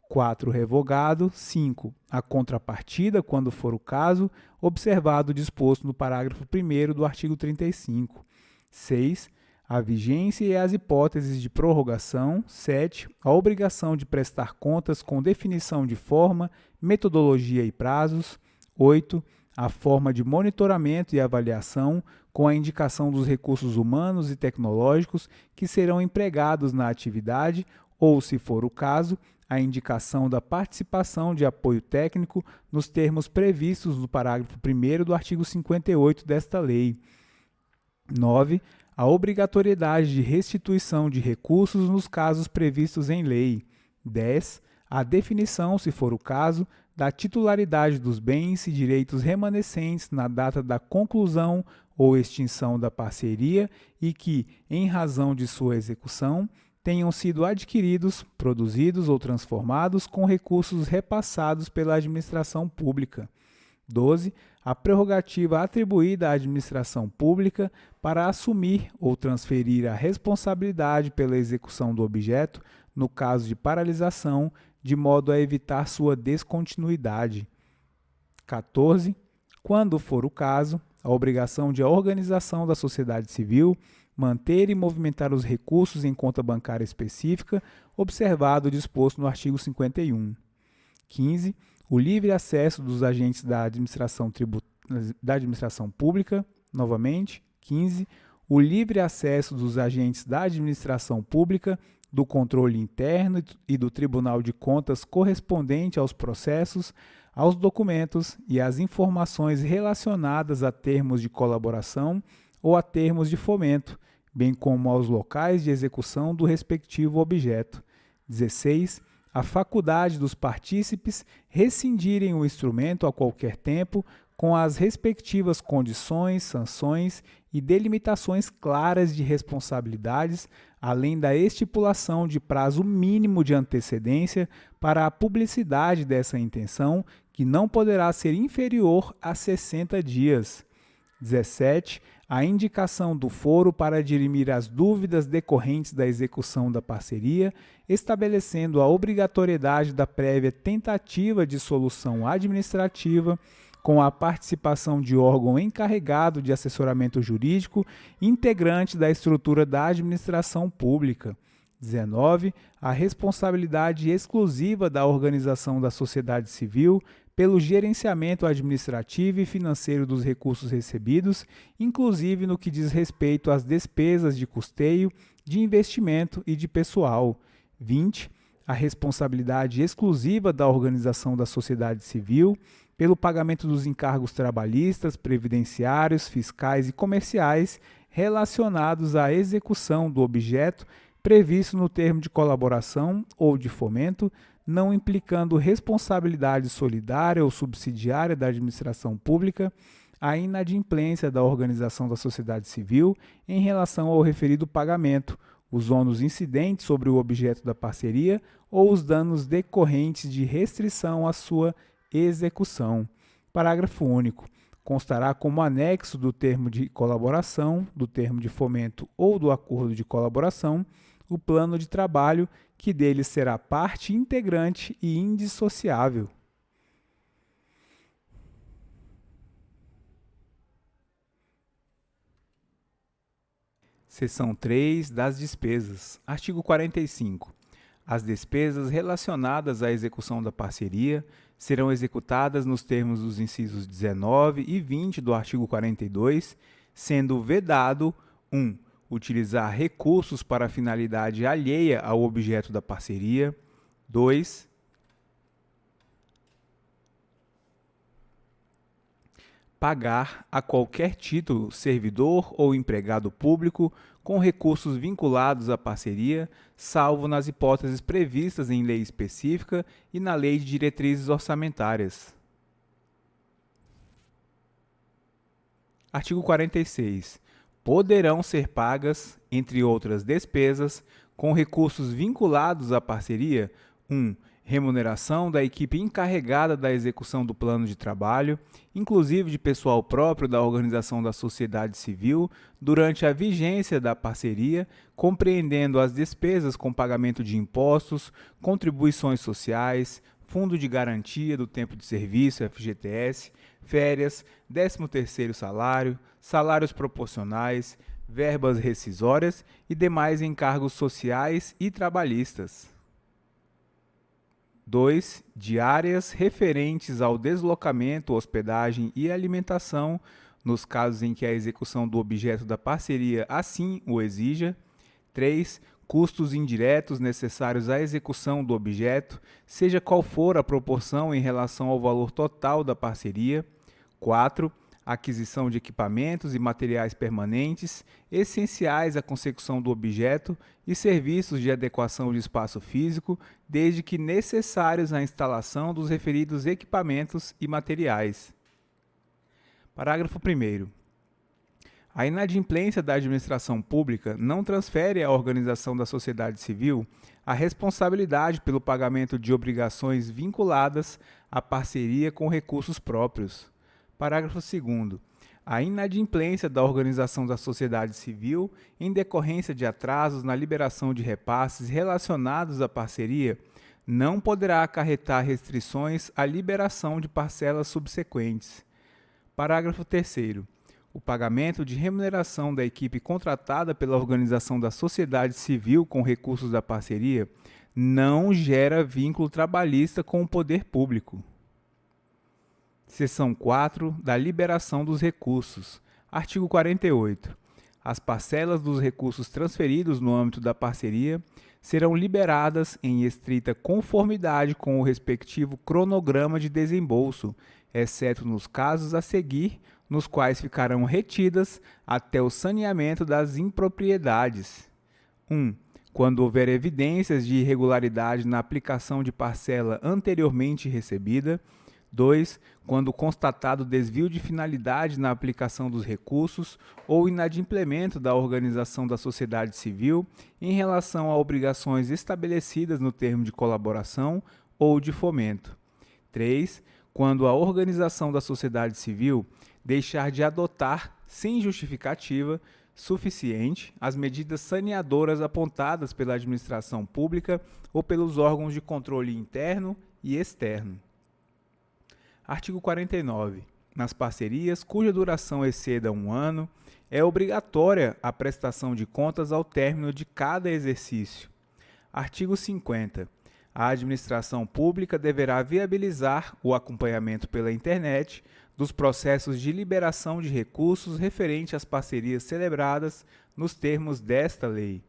4. Revogado. 5. A contrapartida, quando for o caso, observado o disposto no parágrafo 1º do artigo 35. 6. A vigência e as hipóteses de prorrogação. 7. A obrigação de prestar contas com definição de forma, metodologia e prazos. 8. A forma de monitoramento e avaliação, com a indicação dos recursos humanos e tecnológicos que serão empregados na atividade, ou, se for o caso, a indicação da participação de apoio técnico nos termos previstos no parágrafo 1º do artigo 58 desta lei. 9. A obrigatoriedade de restituição de recursos nos casos previstos em lei. 10. A definição, se for o caso, da titularidade dos bens e direitos remanescentes na data da conclusão ou extinção da parceria e que, em razão de sua execução, tenham sido adquiridos, produzidos ou transformados com recursos repassados pela administração pública. 12. A prerrogativa atribuída à administração pública para assumir ou transferir a responsabilidade pela execução do objeto, no caso de paralisação, de modo a evitar sua descontinuidade. 14. Quando for o caso, a obrigação de a organização da sociedade civil manter e movimentar os recursos em conta bancária específica, observado o disposto no artigo 51. 15. O livre acesso dos agentes da administração pública, novamente. 15. O livre acesso dos agentes da administração pública, do controle interno e do Tribunal de Contas correspondente aos processos, aos documentos e às informações relacionadas a termos de colaboração ou a termos de fomento, bem como aos locais de execução do respectivo objeto. 16. A faculdade dos partícipes rescindirem o instrumento a qualquer tempo, com as respectivas condições, sanções e delimitações claras de responsabilidades, além da estipulação de prazo mínimo de antecedência para a publicidade dessa intenção, que não poderá ser inferior a 60 dias. 17. A indicação do foro para dirimir as dúvidas decorrentes da execução da parceria, estabelecendo a obrigatoriedade da prévia tentativa de solução administrativa, com a participação de órgão encarregado de assessoramento jurídico, integrante da estrutura da administração pública. 19. A responsabilidade exclusiva da organização da sociedade civil pelo gerenciamento administrativo e financeiro dos recursos recebidos, inclusive no que diz respeito às despesas de custeio, de investimento e de pessoal. 20. A responsabilidade exclusiva da organização da sociedade civil pelo pagamento dos encargos trabalhistas, previdenciários, fiscais e comerciais relacionados à execução do objeto previsto no termo de colaboração ou de fomento, não implicando responsabilidade solidária ou subsidiária da administração pública, a inadimplência da organização da sociedade civil em relação ao referido pagamento, os ônus incidentes sobre o objeto da parceria ou os danos decorrentes de restrição à sua execução. Parágrafo único. Constará como anexo do termo de colaboração, do termo de fomento ou do acordo de colaboração o plano de trabalho, que dele será parte integrante e indissociável. Seção 3 das despesas. Artigo 45. As despesas relacionadas à execução da parceria serão executadas nos termos dos incisos 19 e 20 do artigo 42, sendo vedado 1. utilizar recursos para finalidade alheia ao objeto da parceria. 2. Pagar a qualquer título servidor ou empregado público com recursos vinculados à parceria, salvo nas hipóteses previstas em lei específica e na Lei de Diretrizes Orçamentárias. Artigo 46. Poderão ser pagas, entre outras despesas, com recursos vinculados à parceria, 1. Remuneração da equipe encarregada da execução do plano de trabalho, inclusive de pessoal próprio da organização da sociedade civil, durante a vigência da parceria, compreendendo as despesas com pagamento de impostos, contribuições sociais, fundo de garantia do tempo de serviço, FGTS, férias, 13º salário, salários proporcionais, verbas rescisórias e demais encargos sociais e trabalhistas. 2. Diárias referentes ao deslocamento, hospedagem e alimentação, nos casos em que a execução do objeto da parceria assim o exija. 3. Custos indiretos necessários à execução do objeto, seja qual for a proporção em relação ao valor total da parceria. 4. Aquisição de equipamentos e materiais permanentes, essenciais à consecução do objeto e serviços de adequação de espaço físico, desde que necessários à instalação dos referidos equipamentos e materiais. Parágrafo 1º. A inadimplência da administração pública não transfere à organização da sociedade civil a responsabilidade pelo pagamento de obrigações vinculadas à parceria com recursos próprios. Parágrafo 2º. A inadimplência da organização da sociedade civil em decorrência de atrasos na liberação de repasses relacionados à parceria não poderá acarretar restrições à liberação de parcelas subsequentes. Parágrafo 3º. O pagamento de remuneração da equipe contratada pela organização da sociedade civil com recursos da parceria não gera vínculo trabalhista com o poder público. Seção 4 da liberação dos recursos. Artigo 48. As parcelas dos recursos transferidos no âmbito da parceria serão liberadas em estrita conformidade com o respectivo cronograma de desembolso, exceto nos casos a seguir, nos quais ficarão retidas até o saneamento das impropriedades. 1. Quando houver evidências de irregularidade na aplicação de parcela anteriormente recebida. 2. Quando constatado desvio de finalidade na aplicação dos recursos ou inadimplemento da organização da sociedade civil em relação a obrigações estabelecidas no termo de colaboração ou de fomento. 3. Quando a organização da sociedade civil deixar de adotar, sem justificativa suficiente, as medidas saneadoras apontadas pela administração pública ou pelos órgãos de controle interno e externo. Artigo 49. Nas parcerias cuja duração exceda 1 ano, é obrigatória a prestação de contas ao término de cada exercício. Artigo 50. A administração pública deverá viabilizar o acompanhamento pela internet dos processos de liberação de recursos referente às parcerias celebradas nos termos desta lei.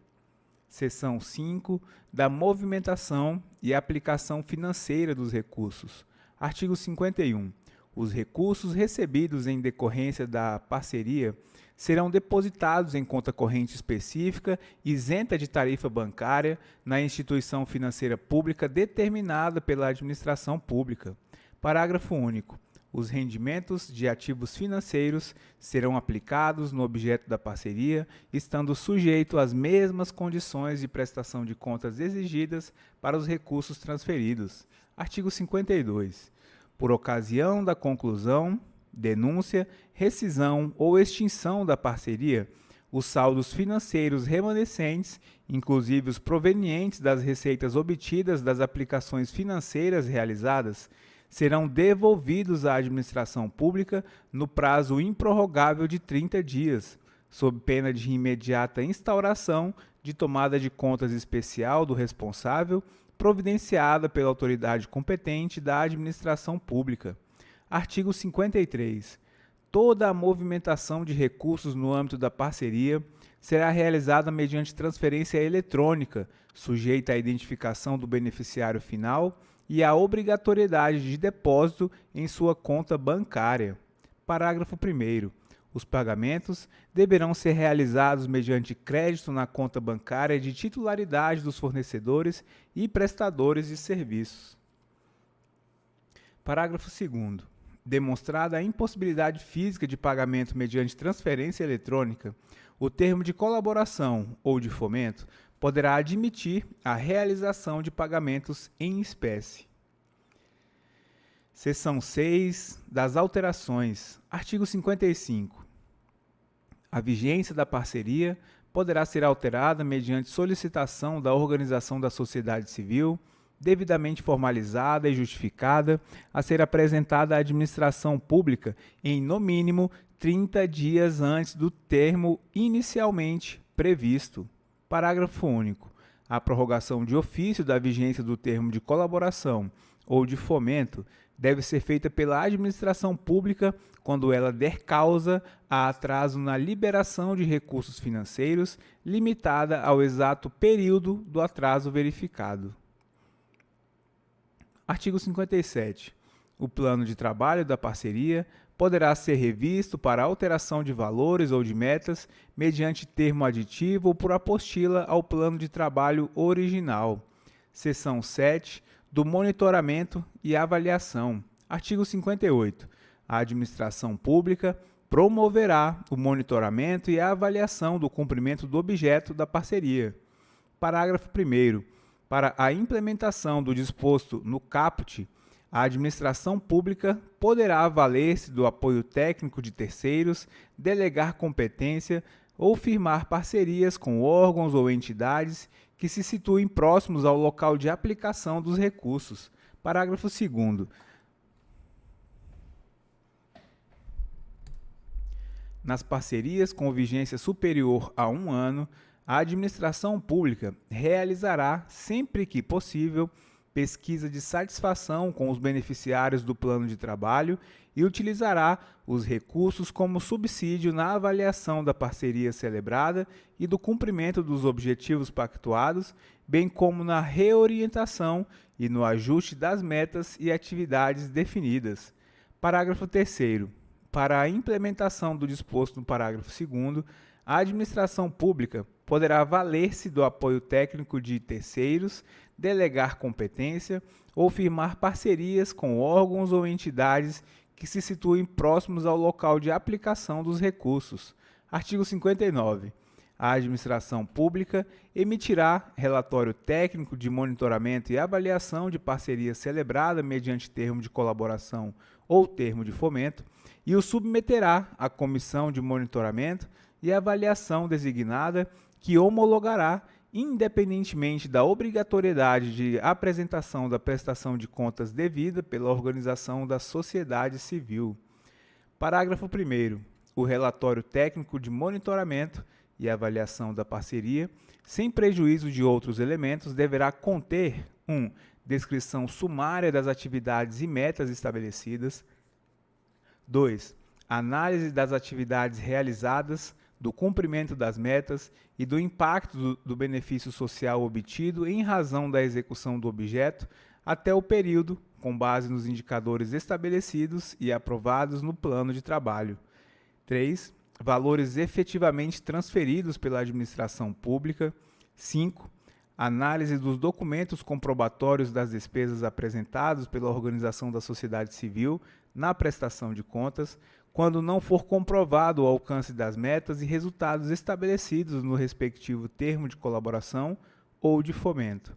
Seção 5 da movimentação e aplicação financeira dos recursos. Artigo 51. Os recursos recebidos em decorrência da parceria serão depositados em conta corrente específica, isenta de tarifa bancária, na instituição financeira pública determinada pela administração pública. Parágrafo único. Os rendimentos de ativos financeiros serão aplicados no objeto da parceria, estando sujeito às mesmas condições de prestação de contas exigidas para os recursos transferidos. Artigo 52. Por ocasião da conclusão, denúncia, rescisão ou extinção da parceria, os saldos financeiros remanescentes, inclusive os provenientes das receitas obtidas das aplicações financeiras realizadas, serão devolvidos à administração pública no prazo improrrogável de 30 dias, sob pena de imediata instauração de tomada de contas especial do responsável, providenciada pela autoridade competente da administração pública. Artigo 53. Toda a movimentação de recursos no âmbito da parceria será realizada mediante transferência eletrônica, sujeita à identificação do beneficiário final e à obrigatoriedade de depósito em sua conta bancária. Parágrafo 1º. Os pagamentos deverão ser realizados mediante crédito na conta bancária de titularidade dos fornecedores e prestadores de serviços. Parágrafo 2º. Demonstrada a impossibilidade física de pagamento mediante transferência eletrônica, o termo de colaboração ou de fomento poderá admitir a realização de pagamentos em espécie. Seção 6 das alterações. Artigo 55. A vigência da parceria poderá ser alterada mediante solicitação da organização da sociedade civil, devidamente formalizada e justificada, a ser apresentada à administração pública em, no mínimo, 30 dias antes do termo inicialmente previsto. Parágrafo único. A prorrogação de ofício da vigência do termo de colaboração ou de fomento deve ser feita pela administração pública quando ela der causa a atraso na liberação de recursos financeiros, limitada ao exato período do atraso verificado. Artigo 57. O plano de trabalho da parceria poderá ser revisto para alteração de valores ou de metas mediante termo aditivo ou por apostila ao plano de trabalho original. Seção 7 do monitoramento e avaliação. Artigo 58. A administração pública promoverá o monitoramento e a avaliação do cumprimento do objeto da parceria. Parágrafo 1º. Para a implementação do disposto no caput, a administração pública poderá valer-se do apoio técnico de terceiros, delegar competência ou firmar parcerias com órgãos ou entidades que se situem próximos ao local de aplicação dos recursos. Parágrafo 2º. Nas parcerias com vigência superior a 1 ano, a administração pública realizará, sempre que possível, pesquisa de satisfação com os beneficiários do plano de trabalho e utilizará os recursos como subsídio na avaliação da parceria celebrada e do cumprimento dos objetivos pactuados, bem como na reorientação e no ajuste das metas e atividades definidas. Parágrafo 3º. Para a implementação do disposto no parágrafo 2º, a administração pública poderá valer-se do apoio técnico de terceiros, delegar competência ou firmar parcerias com órgãos ou entidades que se situem próximos ao local de aplicação dos recursos. Artigo 59. A administração pública emitirá relatório técnico de monitoramento e avaliação de parceria celebrada mediante termo de colaboração ou termo de fomento e o submeterá à comissão de monitoramento e avaliação designada, que homologará, independentemente da obrigatoriedade de apresentação da prestação de contas devida pela organização da sociedade civil. Parágrafo 1º. O relatório técnico de monitoramento e avaliação da parceria, sem prejuízo de outros elementos, deverá conter 1. Descrição sumária das atividades e metas estabelecidas. 2. Análise das atividades realizadas, do cumprimento das metas e do impacto do benefício social obtido em razão da execução do objeto até o período, com base nos indicadores estabelecidos e aprovados no plano de trabalho. 3. Valores efetivamente transferidos pela administração pública. 5. Análise dos documentos comprobatórios das despesas apresentados pela organização da sociedade civil na prestação de contas, quando não for comprovado o alcance das metas e resultados estabelecidos no respectivo termo de colaboração ou de fomento.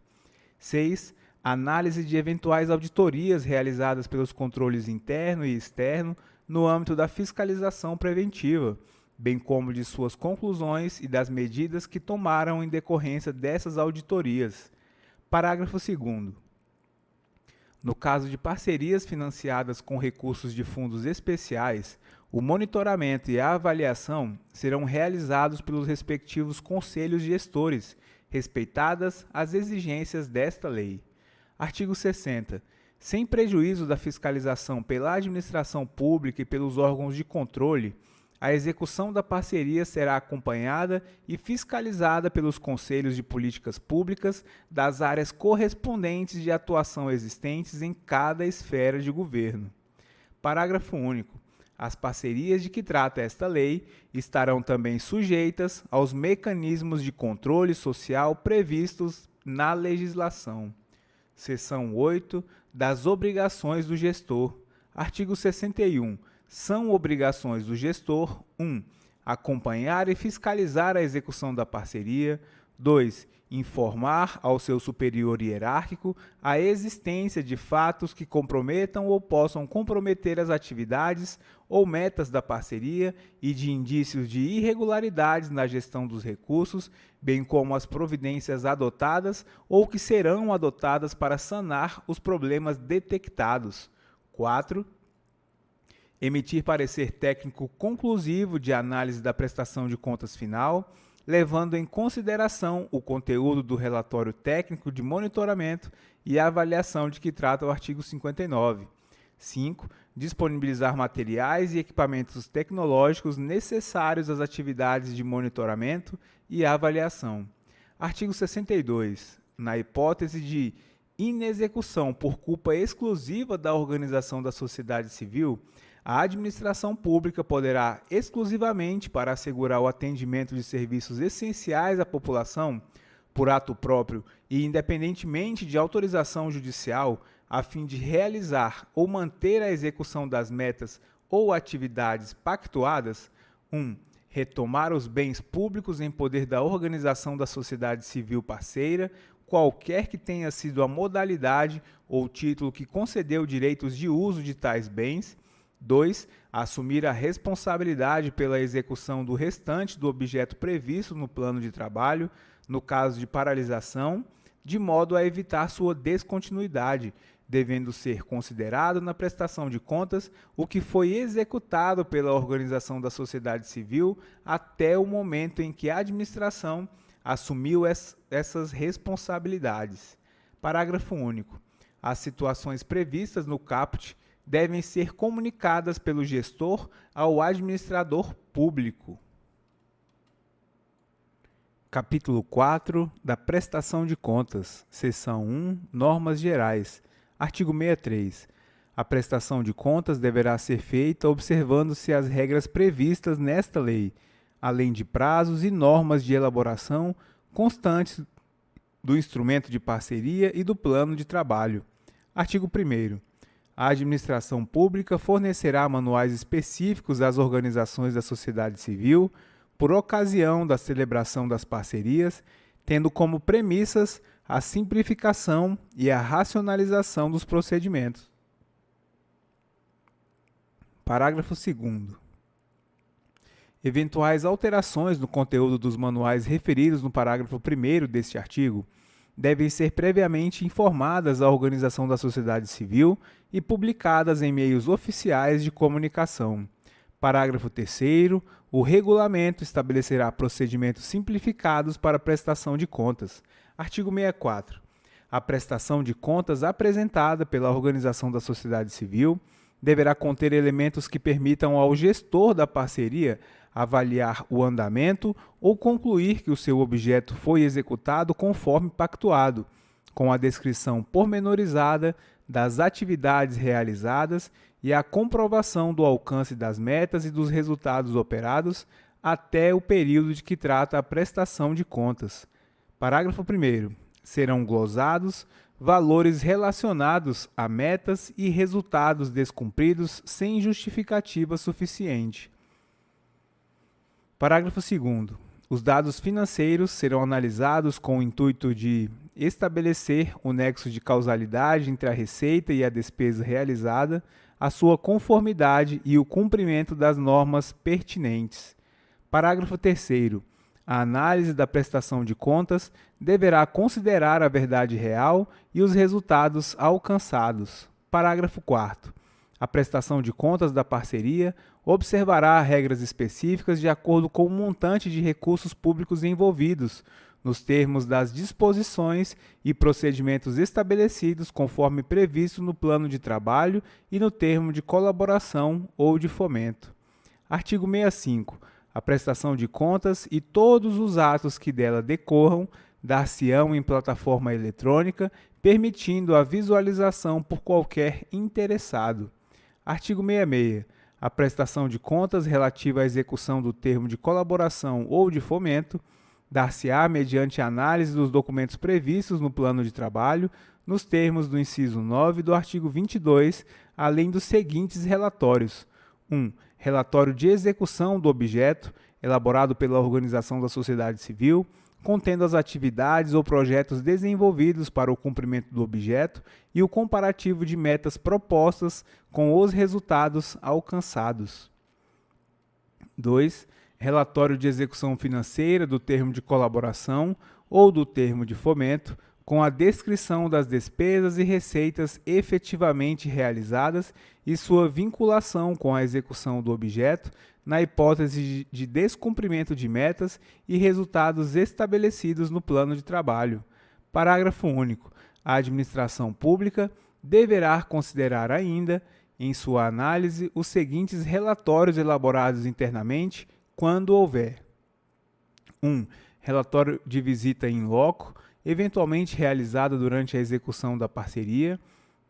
6. Análise de eventuais auditorias realizadas pelos controles interno e externo no âmbito da fiscalização preventiva, bem como de suas conclusões e das medidas que tomaram em decorrência dessas auditorias. Parágrafo 2º. No caso de parcerias financiadas com recursos de fundos especiais, o monitoramento e a avaliação serão realizados pelos respectivos conselhos gestores, respeitadas as exigências desta lei. Artigo 60. sem prejuízo da fiscalização pela administração pública e pelos órgãos de controle, a execução da parceria será acompanhada e fiscalizada pelos conselhos de políticas públicas das áreas correspondentes de atuação existentes em cada esfera de governo. Parágrafo único. As parcerias de que trata esta lei estarão também sujeitas aos mecanismos de controle social previstos na legislação. Seção 8. Das obrigações do gestor. Artigo 61. São obrigações do gestor: 1. Acompanhar e fiscalizar a execução da parceria. 2. Informar ao seu superior hierárquico a existência de fatos que comprometam ou possam comprometer as atividades ou metas da parceria e de indícios de irregularidades na gestão dos recursos, bem como as providências adotadas ou que serão adotadas para sanar os problemas detectados. 4. Emitir parecer técnico conclusivo de análise da prestação de contas final, levando em consideração o conteúdo do relatório técnico de monitoramento e avaliação de que trata o artigo 59. 5. Disponibilizar materiais e equipamentos tecnológicos necessários às atividades de monitoramento e avaliação. Artigo 62. Na hipótese de inexecução por culpa exclusiva da organização da sociedade civil, a administração pública poderá, exclusivamente para assegurar o atendimento de serviços essenciais à população, por ato próprio e independentemente de autorização judicial, a fim de realizar ou manter a execução das metas ou atividades pactuadas, 1. Retomar os bens públicos em poder da organização da sociedade civil parceira, qualquer que tenha sido a modalidade ou título que concedeu direitos de uso de tais bens. 2. Assumir a responsabilidade pela execução do restante do objeto previsto no plano de trabalho, no caso de paralisação, de modo a evitar sua descontinuidade, devendo ser considerado na prestação de contas o que foi executado pela organização da sociedade civil até o momento em que a administração assumiu essas responsabilidades. Parágrafo único. As situações previstas no caput devem ser comunicadas pelo gestor ao administrador público. Capítulo 4 da Prestação de Contas, Seção 1, Normas Gerais. Artigo 63. A prestação de contas deverá ser feita observando-se as regras previstas nesta lei, além de prazos e normas de elaboração constantes do instrumento de parceria e do plano de trabalho. Artigo 1º. A administração pública fornecerá manuais específicos às organizações da sociedade civil por ocasião da celebração das parcerias, tendo como premissas a simplificação e a racionalização dos procedimentos. Parágrafo 2º. Eventuais alterações no conteúdo dos manuais referidos no parágrafo 1º deste artigo devem ser previamente informadas à organização da sociedade civil e publicadas em meios oficiais de comunicação. Parágrafo 3º. O regulamento estabelecerá procedimentos simplificados para a prestação de contas. Artigo 64. A prestação de contas apresentada pela organização da sociedade civil deverá conter elementos que permitam ao gestor da parceria avaliar o andamento ou concluir que o seu objeto foi executado conforme pactuado, com a descrição pormenorizada das atividades realizadas e a comprovação do alcance das metas e dos resultados operados até o período de que trata a prestação de contas. Parágrafo 1º. Serão glosados valores relacionados a metas e resultados descumpridos sem justificativa suficiente. Parágrafo 2º. Os dados financeiros serão analisados com o intuito de estabelecer o nexo de causalidade entre a receita e a despesa realizada, a sua conformidade e o cumprimento das normas pertinentes. Parágrafo 3º. A análise da prestação de contas deverá considerar a verdade real e os resultados alcançados. Parágrafo 4º. A prestação de contas da parceria observará regras específicas de acordo com o montante de recursos públicos envolvidos, nos termos das disposições e procedimentos estabelecidos conforme previsto no plano de trabalho e no termo de colaboração ou de fomento. Artigo 65. A prestação de contas e todos os atos que dela decorram dar-se-ão em plataforma eletrônica, permitindo a visualização por qualquer interessado. Artigo 66. A prestação de contas relativa à execução do termo de colaboração ou de fomento dar-se-á mediante análise dos documentos previstos no plano de trabalho, nos termos do inciso 9 do artigo 22, além dos seguintes relatórios: 1. Relatório de execução do objeto, elaborado pela organização da sociedade civil, contendo as atividades ou projetos desenvolvidos para o cumprimento do objeto e o comparativo de metas propostas com os resultados alcançados. 2. Relatório de execução financeira do termo de colaboração ou do termo de fomento, com a descrição das despesas e receitas efetivamente realizadas e sua vinculação com a execução do objeto, na hipótese de descumprimento de metas e resultados estabelecidos no plano de trabalho. Parágrafo único. A administração pública deverá considerar ainda, em sua análise, os seguintes relatórios elaborados internamente, quando houver: 1. Relatório de visita in loco, eventualmente realizada durante a execução da parceria.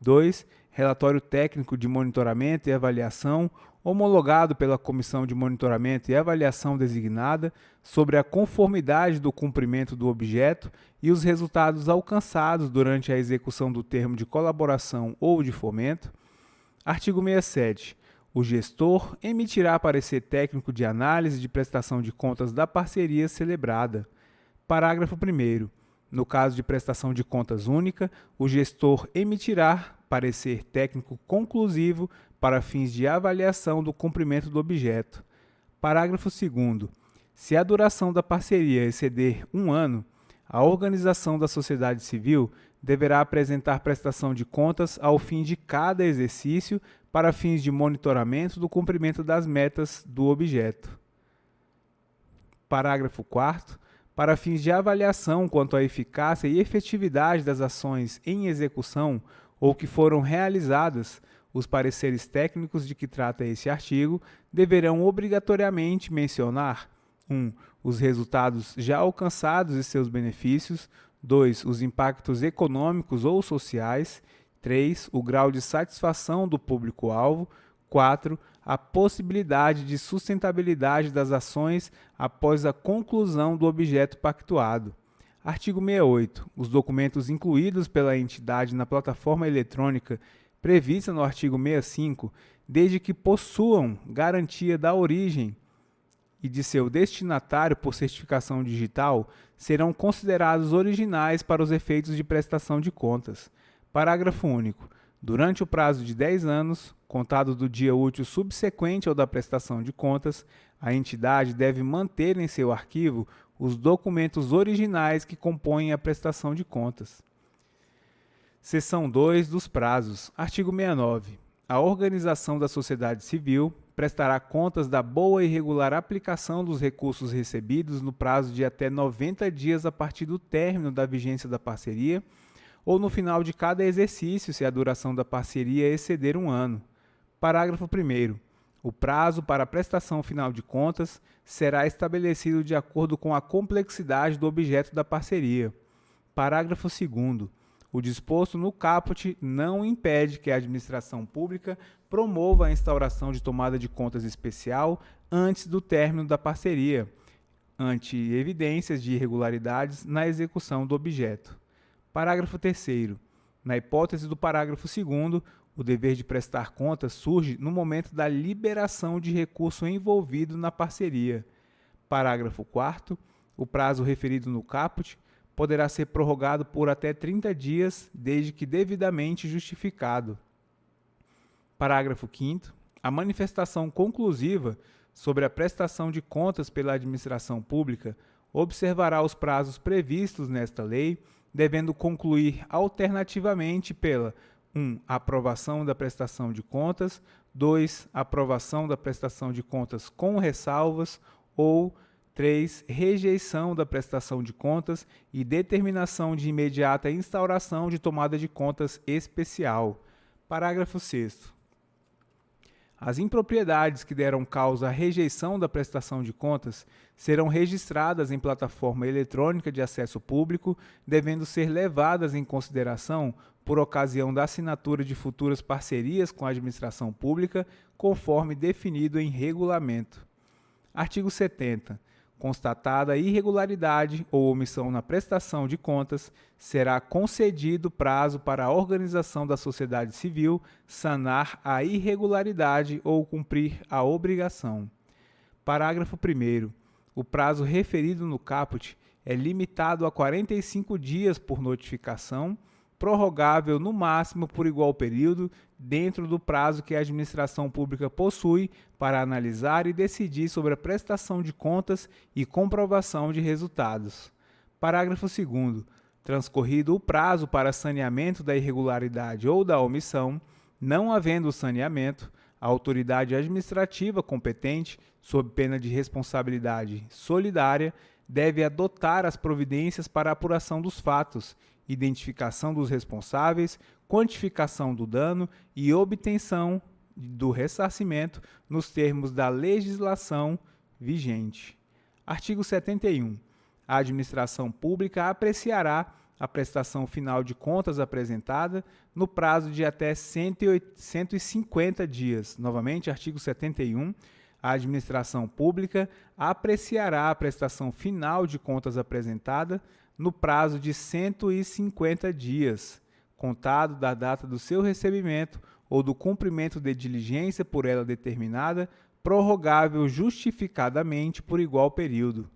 2. Relatório técnico de monitoramento e avaliação, homologado pela Comissão de Monitoramento e Avaliação designada, sobre a conformidade do cumprimento do objeto e os resultados alcançados durante a execução do termo de colaboração ou de fomento. Artigo 67. O gestor emitirá parecer técnico de análise de prestação de contas da parceria celebrada. Parágrafo 1º. No caso de prestação de contas única, o gestor emitirá parecer técnico conclusivo para fins de avaliação do cumprimento do objeto. Parágrafo 2º. Se a duração da parceria exceder 1 ano, a organização da sociedade civil deverá apresentar prestação de contas ao fim de cada exercício para fins de monitoramento do cumprimento das metas do objeto. Parágrafo 4º. Para fins de avaliação quanto à eficácia e efetividade das ações em execução ou que foram realizadas, os pareceres técnicos de que trata esse artigo deverão obrigatoriamente mencionar: 1. Os resultados já alcançados e seus benefícios. 2. Os impactos econômicos ou sociais. 3. O grau de satisfação do público-alvo. 4. A possibilidade de sustentabilidade das ações após a conclusão do objeto pactuado. Artigo 68. Os documentos incluídos pela entidade na plataforma eletrônica prevista no artigo 65, desde que possuam garantia da origem e de seu destinatário por certificação digital, serão considerados originais para os efeitos de prestação de contas. Parágrafo único. Durante o prazo de 10 anos, contado do dia útil subsequente ao da prestação de contas, a entidade deve manter em seu arquivo os documentos originais que compõem a prestação de contas. Seção 2 dos prazos. Artigo 69. A organização da sociedade civil prestará contas da boa e regular aplicação dos recursos recebidos no prazo de até 90 dias a partir do término da vigência da parceria, ou no final de cada exercício, se a duração da parceria exceder 1 ano. Parágrafo 1º. O prazo para a prestação final de contas será estabelecido de acordo com a complexidade do objeto da parceria. Parágrafo 2º. O disposto no caput não impede que a administração pública promova a instauração de tomada de contas especial antes do término da parceria, ante evidências de irregularidades na execução do objeto. Parágrafo 3º. Na hipótese do parágrafo 2º, o dever de prestar contas surge no momento da liberação de recurso envolvido na parceria. Parágrafo 4º. O prazo referido no caput poderá ser prorrogado por até 30 dias, desde que devidamente justificado. Parágrafo 5º. A manifestação conclusiva sobre a prestação de contas pela administração pública observará os prazos previstos nesta lei, devendo concluir alternativamente pela 1. Aprovação da prestação de contas, 2. Aprovação da prestação de contas com ressalvas ou 3. Rejeição da prestação de contas e determinação de imediata instauração de tomada de contas especial. Parágrafo 6º. As impropriedades que deram causa à rejeição da prestação de contas serão registradas em plataforma eletrônica de acesso público, devendo ser levadas em consideração por ocasião da assinatura de futuras parcerias com a administração pública, conforme definido em regulamento. Artigo 70. Constatada irregularidade ou omissão na prestação de contas, será concedido prazo para a organização da sociedade civil sanar a irregularidade ou cumprir a obrigação. Parágrafo 1º. O prazo referido no caput é limitado a 45 dias por notificação, prorrogável no máximo por igual período, dentro do prazo que a administração pública possui para analisar e decidir sobre a prestação de contas e comprovação de resultados. Parágrafo 2º. Transcorrido o prazo para saneamento da irregularidade ou da omissão, não havendo saneamento, a autoridade administrativa competente, sob pena de responsabilidade solidária, deve adotar as providências para a apuração dos fatos, identificação dos responsáveis, quantificação do dano e obtenção do ressarcimento nos termos da legislação vigente. Artigo 71. A administração pública apreciará a prestação final de contas apresentada no prazo de até 150 dias. Novamente, artigo 71. A administração pública apreciará a prestação final de contas apresentada no prazo de 150 dias, contado da data do seu recebimento ou do cumprimento de diligência por ela determinada, prorrogável justificadamente por igual período.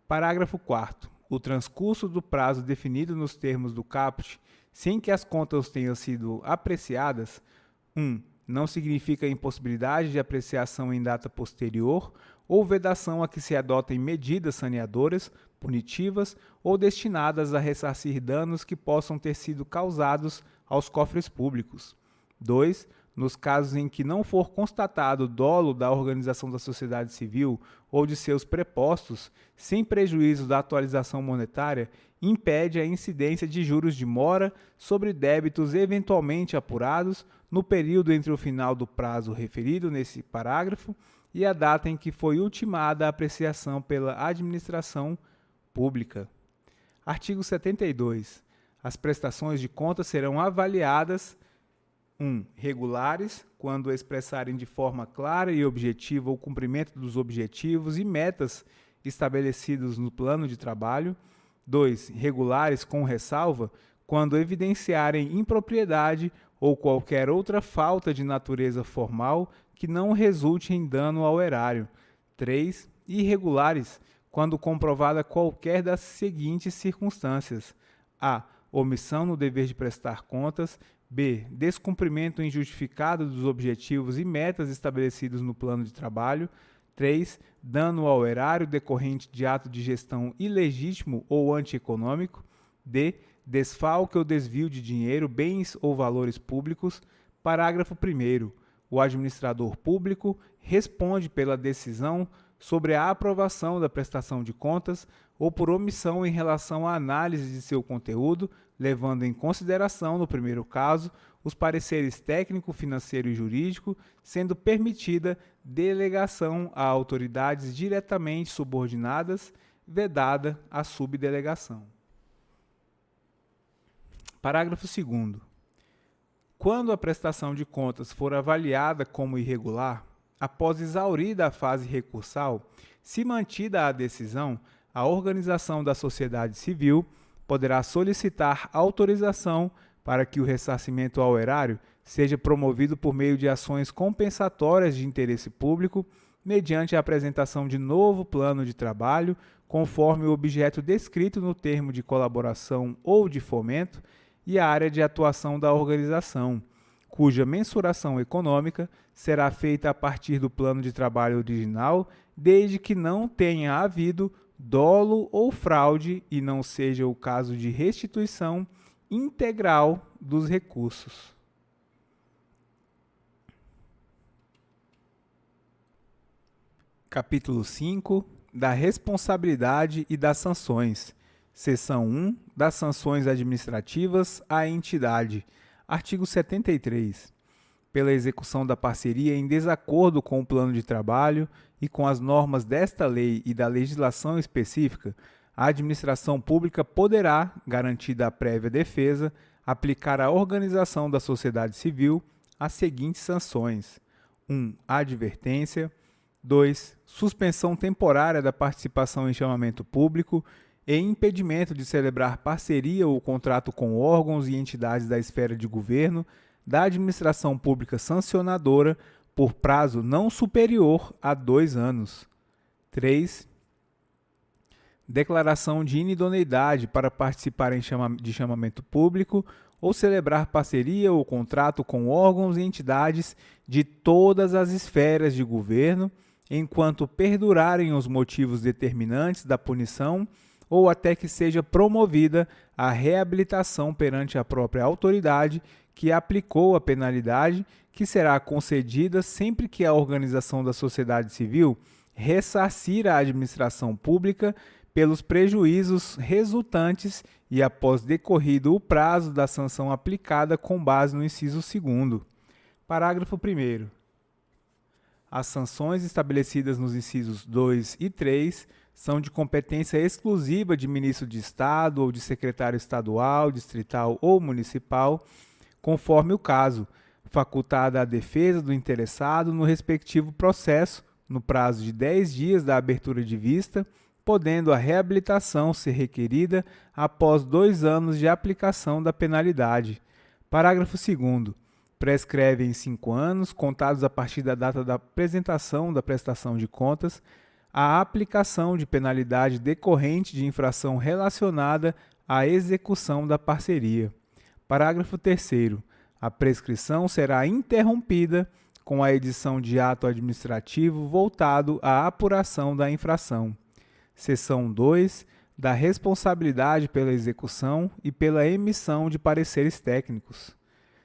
Parágrafo 4º. O transcurso do prazo definido nos termos do caput, sem que as contas tenham sido apreciadas, 1. Não significa impossibilidade de apreciação em data posterior ou vedação a que se adotem medidas saneadoras, punitivas ou destinadas a ressarcir danos que possam ter sido causados aos cofres públicos. 2. Nos casos em que não for constatado dolo da organização da sociedade civil ou de seus prepostos, sem prejuízo da atualização monetária, impede a incidência de juros de mora sobre débitos eventualmente apurados no período entre o final do prazo referido nesse parágrafo e a data em que foi ultimada a apreciação pela administração pública. Artigo 72. As prestações de contas serão avaliadas 1. Regulares, quando expressarem de forma clara e objetiva o cumprimento dos objetivos e metas estabelecidos no plano de trabalho. 2. Regulares com ressalva, quando evidenciarem impropriedade ou qualquer outra falta de natureza formal que não resulte em dano ao erário. 3. Irregulares, quando comprovada qualquer das seguintes circunstâncias: a. Omissão no dever de prestar contas. B. Descumprimento injustificado dos objetivos e metas estabelecidos no plano de trabalho. 3. Dano ao erário decorrente de ato de gestão ilegítimo ou antieconômico. D. Desfalque ou desvio de dinheiro, bens ou valores públicos. Parágrafo 1º. O administrador público responde pela decisão sobre a aprovação da prestação de contas ou por omissão em relação à análise de seu conteúdo, levando em consideração, no primeiro caso, os pareceres técnico, financeiro e jurídico, sendo permitida delegação a autoridades diretamente subordinadas, vedada a subdelegação. Parágrafo 2º. Quando a prestação de contas for avaliada como irregular, após exaurida a fase recursal, se mantida a decisão, a organização da sociedade civil poderá solicitar autorização para que o ressarcimento ao erário seja promovido por meio de ações compensatórias de interesse público, mediante a apresentação de novo plano de trabalho, conforme o objeto descrito no termo de colaboração ou de fomento, e a área de atuação da organização, cuja mensuração econômica será feita a partir do plano de trabalho original, desde que não tenha havido dolo ou fraude e não seja o caso de restituição integral dos recursos. Capítulo 5. da responsabilidade e das sanções. Seção 1, das sanções administrativas à entidade. Artigo 73. Pela execução da parceria em desacordo com o plano de trabalho e com as normas desta lei e da legislação específica, a administração pública poderá, garantida a prévia defesa, aplicar à organização da sociedade civil as seguintes sanções: 1. Advertência. 2. Suspensão temporária da participação em chamamento público e impedimento de celebrar parceria ou contrato com órgãos e entidades da esfera de governo da administração pública sancionadora por prazo não superior a 2 anos. 3. Declaração de inidoneidade para participar de chamamento público ou celebrar parceria ou contrato com órgãos e entidades de todas as esferas de governo, enquanto perdurarem os motivos determinantes da punição ou até que seja promovida a reabilitação perante a própria autoridade que aplicou a penalidade, que será concedida sempre que a organização da sociedade civil ressarcir a administração pública pelos prejuízos resultantes e após decorrido o prazo da sanção aplicada com base no inciso 2º. Parágrafo 1º. As sanções estabelecidas nos incisos 2 e 3 são de competência exclusiva de ministro de Estado ou de secretário estadual, distrital ou municipal, conforme o caso, facultada a defesa do interessado no respectivo processo, no prazo de 10 dias da abertura de vista, podendo a reabilitação ser requerida após 2 anos de aplicação da penalidade. Parágrafo 2º. Prescreve em 5 anos, contados a partir da data da apresentação da prestação de contas, a aplicação de penalidade decorrente de infração relacionada à execução da parceria. Parágrafo 3º. A prescrição será interrompida com a edição de ato administrativo voltado à apuração da infração. Seção 2. Da responsabilidade pela execução e pela emissão de pareceres técnicos.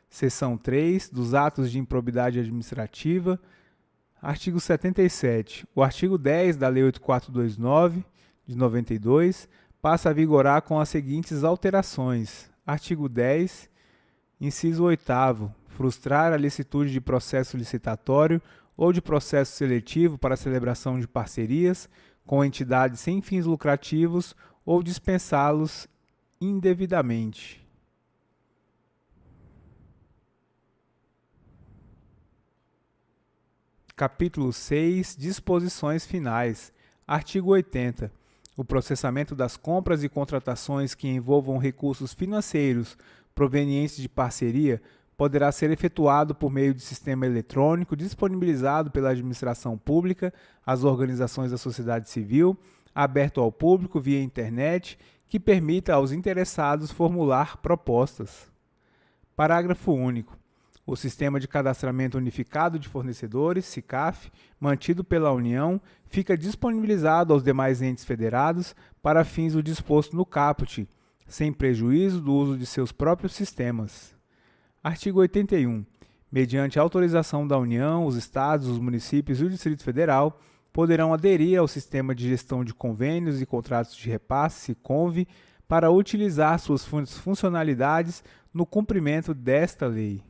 Seção 3. Dos atos de improbidade administrativa. Artigo 77. O artigo 10 da Lei 8429, de 92, passa a vigorar com as seguintes alterações. Artigo 10, inciso 8º. Frustrar a licitude de processo licitatório ou de processo seletivo para celebração de parcerias com entidades sem fins lucrativos ou dispensá-los indevidamente. Capítulo 6. Disposições finais. Artigo 80. O processamento das compras e contratações que envolvam recursos financeiros provenientes de parceria poderá ser efetuado por meio de sistema eletrônico disponibilizado pela administração pública às organizações da sociedade civil, aberto ao público via internet, que permita aos interessados formular propostas. Parágrafo único. O Sistema de Cadastramento Unificado de Fornecedores, SICAF, mantido pela União, fica disponibilizado aos demais entes federados para fins do disposto no caput, sem prejuízo do uso de seus próprios sistemas. Artigo 81. Mediante autorização da União, os Estados, os municípios e o Distrito Federal poderão aderir ao Sistema de Gestão de Convênios e Contratos de Repasse, SICONV, para utilizar suas funcionalidades no cumprimento desta lei.